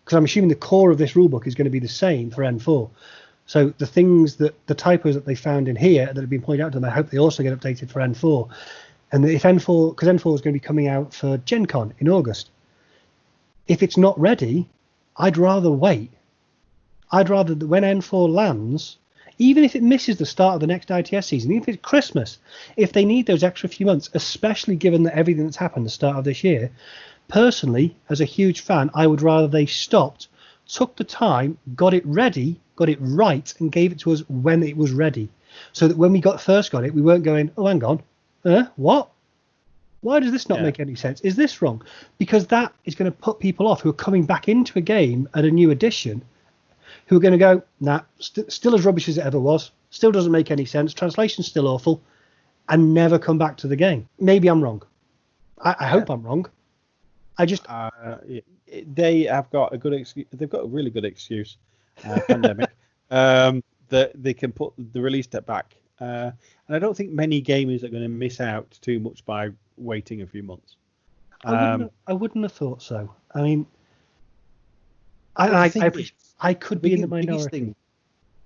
because I'm assuming the core of this rulebook is going to be the same for N4. So the typos that they found in here that have been pointed out to them, I hope they also get updated for N4. And if N4, because N4 is going to be coming out for Gen Con in August. If it's not ready, I'd rather wait. I'd rather that when N4 lands, even if it misses the start of the next ITS season, even if it's Christmas, if they need those extra few months, especially given that everything that's happened at the start of this year, personally, as a huge fan, I would rather they stopped, took the time, got it ready, got it right, and gave it to us when it was ready. So that when we first got it, we weren't going, oh, hang on, what? Why does this not make any sense? Is this wrong? Because that is going to put people off who are coming back into a game at a new edition, who are going to go, nah, still as rubbish as it ever was, still doesn't make any sense, translation's still awful, and never come back to the game. Maybe I'm wrong. I hope I'm wrong. I just they have got a good excuse. They've got a really good excuse, pandemic, that they can put the release date back. And I don't think many gamers are going to miss out too much by waiting a few months. I wouldn't have thought so. I mean, I could be in the minority.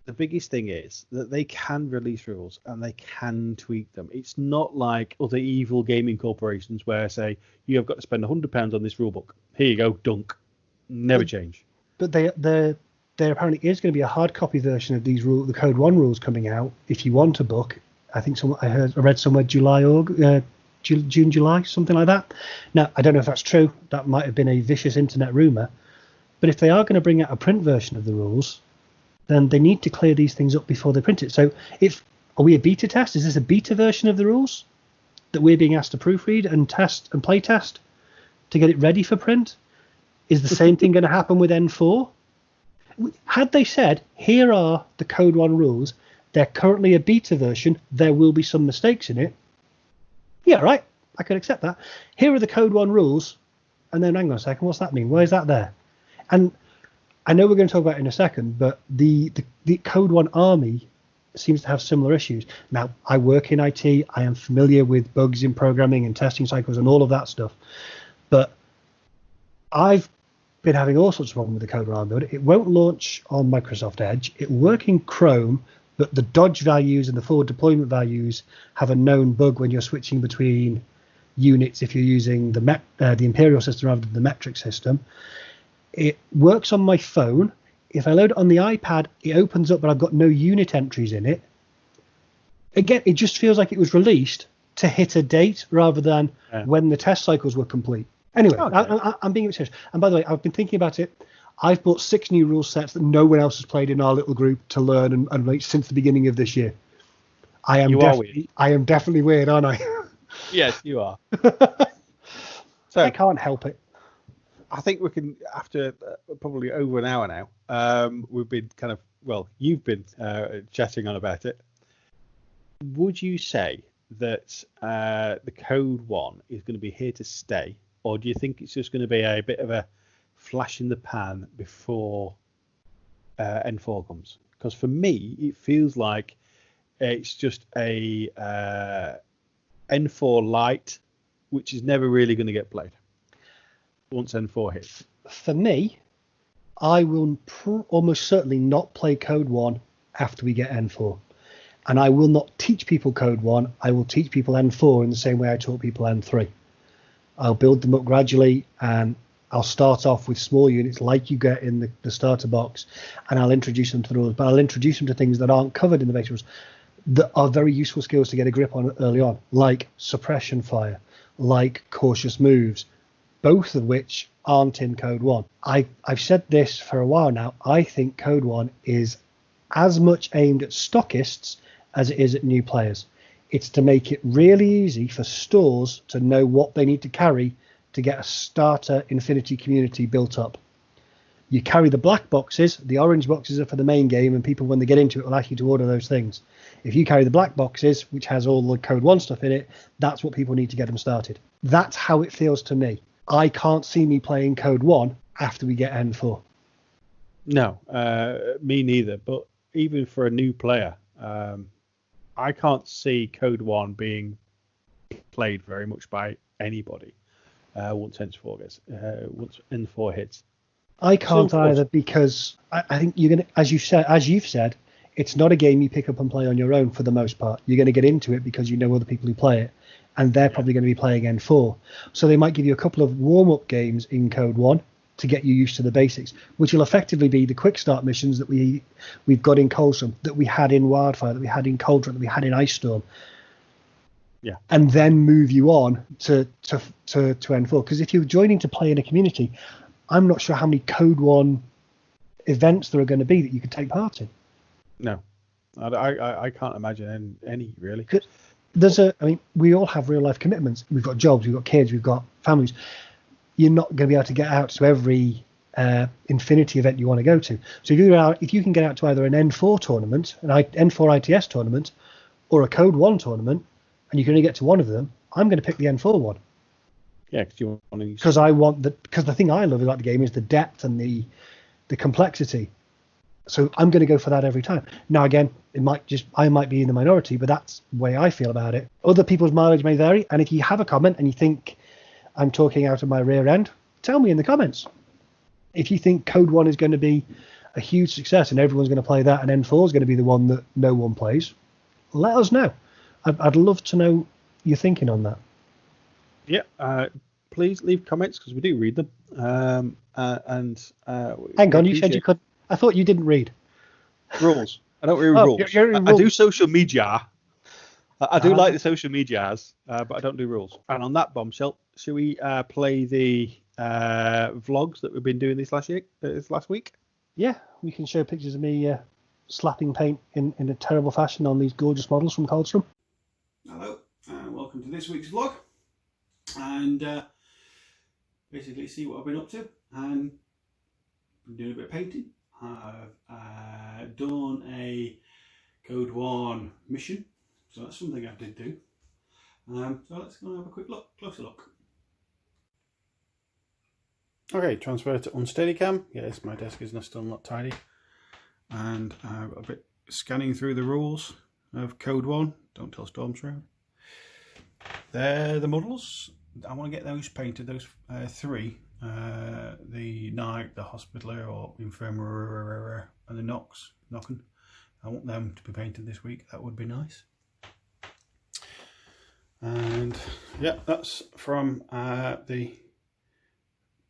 The biggest thing is that they can release rules and they can tweak them. It's not like other evil gaming corporations where, say, you have got to spend £100 on this rulebook. Here you go, dunk. Never change. But there apparently is going to be a hard copy version of these the CodeOne rules coming out. If you want a book, I think I read somewhere June, July, something like that. Now, I don't know if that's true. That might have been a vicious internet rumor. But if they are going to bring out a print version of the rules, then they need to clear these things up before they print it. So are we a beta test? Is this a beta version of the rules that we're being asked to proofread and test and play test to get it ready for print? Is the same thing going to happen with N4? Had they said, here are the CodeOne rules, they're currently a beta version, there will be some mistakes in it. Yeah, right, I could accept that. Here are the CodeOne rules, and then hang on a second, what's that mean? Why is that there? And I know we're going to talk about it in a second, but the CodeOne army seems to have similar issues. Now, I work in IT. I am familiar with bugs in programming and testing cycles and all of that stuff. But I've been having all sorts of problems with the CodeOne build. It won't launch on Microsoft Edge. It will work in Chrome, but the dodge values and the forward deployment values have a known bug when you're switching between units if you're using the Imperial system rather than the metric system. It works on my phone. If I load it on the iPad, it opens up, but I've got no unit entries in it. Again, it just feels like it was released to hit a date rather than when the test cycles were complete. Anyway, okay. I'm being a bit serious. And by the way, I've been thinking about it. I've bought 6 new rule sets that no one else has played in our little group to learn and like since the beginning of this year. I am definitely weird, aren't I? Yes, you are. So I can't help it. I think we can, after probably over an hour now, we've been you've been chatting on about it. Would you say that the CodeOne is going to be here to stay, or do you think it's just going to be a bit of a flash in the pan before N4 comes? Because for me, it feels like it's just a N4 Lite, which is never really going to get played once N4 hits. For me, I will almost certainly not play CodeOne after we get N4. And I will not teach people CodeOne. I will teach people N4 in the same way I taught people N3. I'll build them up gradually, and I'll start off with small units like you get in the starter box, and I'll introduce them to the rules. But I'll introduce them to things that aren't covered in the basic rules that are very useful skills to get a grip on early on, like suppression fire, like cautious moves, both of which aren't in CodeOne. I've said this for a while now. I think CodeOne is as much aimed at stockists as it is at new players. It's to make it really easy for stores to know what they need to carry to get a starter Infinity community built up. You carry the black boxes, the orange boxes are for the main game, and people, when they get into it, will ask you to order those things. If you carry the black boxes, which has all the CodeOne stuff in it, that's what people need to get them started. That's how it feels to me. I can't see me playing CodeOne after we get N4. No, me neither. But even for a new player, I can't see CodeOne being played very much by anybody once N4 hits. I can't either, because I think you're gonna, as you've said, it's not a game you pick up and play on your own for the most part. You're going to get into it because you know other people who play it, and they're probably going to be playing N4. So they might give you a couple of warm-up games in CodeOne to get you used to the basics, which will effectively be the quick start missions that we've got in Coldstream, that we had in Wildfire, that we had in Cauldron, that we had in Ice Storm. Yeah. And then move you on to N4. Because if you're joining to play in a community, I'm not sure how many CodeOne events there are going to be that you could take part in. No, I can't imagine any really. We all have real life commitments. We've got jobs, we've got kids, we've got families. You're not going to be able to get out to every Infinity event you want to go to. So if you can get out to either an N4 tournament, an N4 ITS tournament, or a CodeOne tournament, and you can only get to one of them, I'm going to pick the N4 one. Yeah, because you want to use. Because the thing I love about the game is the depth and the complexity. So I'm going to go for that every time. Now again, I might be in the minority, but that's the way I feel about it. Other people's mileage may vary, and if you have a comment and you think I'm talking out of my rear end, tell me in the comments. If you think CodeOne is going to be a huge success and everyone's going to play that, and N4 is going to be the one that no one plays, let us know. I'd love to know your thinking on that. Yeah, please leave comments because we do read them. Hang on, you said you could. I thought you didn't read rules. I don't read rules. I do social media. I do like the social medias, but I don't do rules. And on that bombshell, shall we play the vlogs that we've been doing this last week? Yeah, we can show pictures of me slapping paint in a terrible fashion on these gorgeous models from Coldstream. Hello, and welcome to this week's vlog. And basically see what I've been up to. And I'm doing a bit of painting. I've done a CodeOne mission. So that's something I did do. So let's go and have a closer look. Okay, transfer to Unsteadicam. Yes, my desk is still not tidy. And I've got a bit scanning through the rules of CodeOne. Don't tell Stormshroud. They're the models. I want to get those painted, those 3. The Knight, the Hospitaller or Infirmary, and the Nocken. I want them to be painted this week. That would be nice. And yeah, that's from the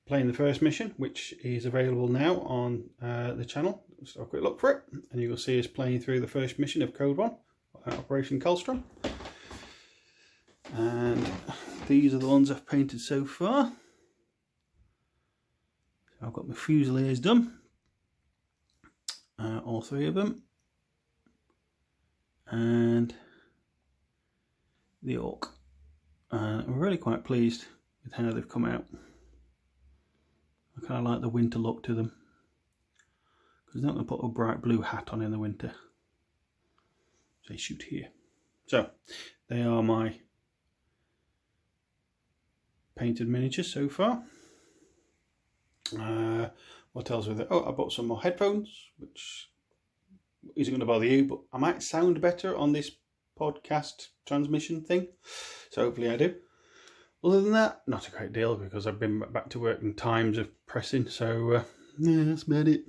playing the first mission, which is available now on the channel. Let's have a quick look for it, and you will see us playing through the first mission of CodeOne, Operation Colstrom. And these are the ones I've painted so far. So I've got my Fusiliers done, all 3 of them, and the Orc. I'm really quite pleased with how they've come out. I kind of like the winter look to them, because they're not going to put a bright blue hat on in the winter. They shoot here. So they are my painted miniatures so far. What else with it? Oh, I bought some more headphones, which isn't going to bother you, but I might sound better on this podcast transmission thing, so hopefully I do. Other than that, not a great deal, because I've been back to work in times of pressing, so yeah, that's about it.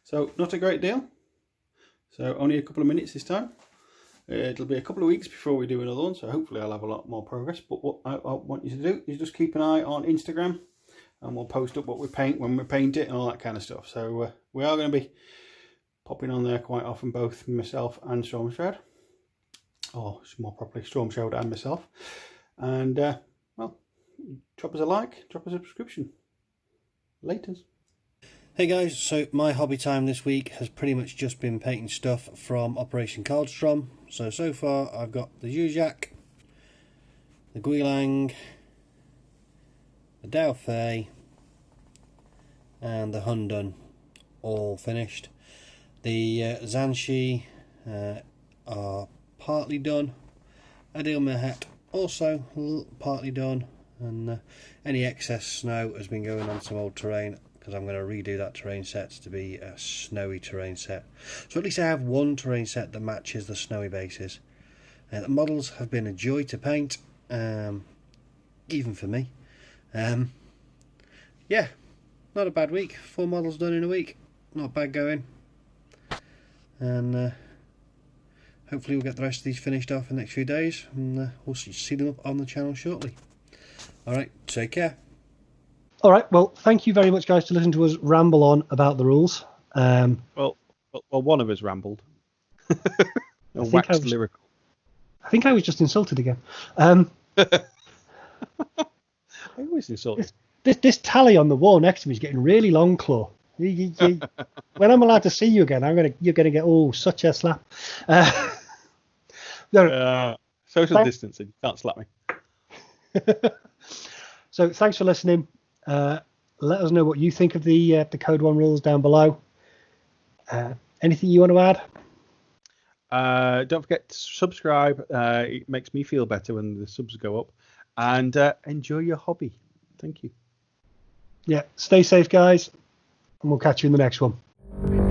So not a great deal. So only a couple of minutes this time. It'll be a couple of weeks before we do another one, so hopefully I'll have a lot more progress. But what I want you to do is just keep an eye on Instagram, and we'll post up what we paint when we paint it and all that kind of stuff. So we are going to be popping on there quite often, both myself and Stormshroud, or more properly Stormshroud and myself. And well, drop us a like, drop us a subscription. Laters. Hey guys, so my hobby time this week has pretty much just been painting stuff from Operation Colstrom. So far I've got the Zuzak, the Guilang, the Dauphin and the Hundun all finished. The Zanshi are partly done. Adil Mehet also partly done, and any excess snow has been going on some old terrain, because I'm going to redo that terrain set to be a snowy terrain set. So at least I have one terrain set that matches the snowy bases. The models have been a joy to paint, even for me. Yeah, not a bad week. 4 models done in a week. Not bad going. And hopefully we'll get the rest of these finished off in the next few days, and we'll see them up on the channel shortly. Alright, take care. Alright, well, thank you very much, guys, to listen to us ramble on about the rules. Well, one of us rambled. Waxed lyrical. I think I was just insulted again. I always insulted. This tally on the wall next to me is getting really long, Claw. When I'm allowed to see you again, you're gonna get such a slap. Social distancing. You can't slap me. So thanks for listening. Let us know what you think of the CodeOne rules down below. Anything you want to add? Don't forget to subscribe. It makes me feel better when the subs go up. And enjoy your hobby. Thank you. Yeah, stay safe, guys, and we'll catch you in the next one.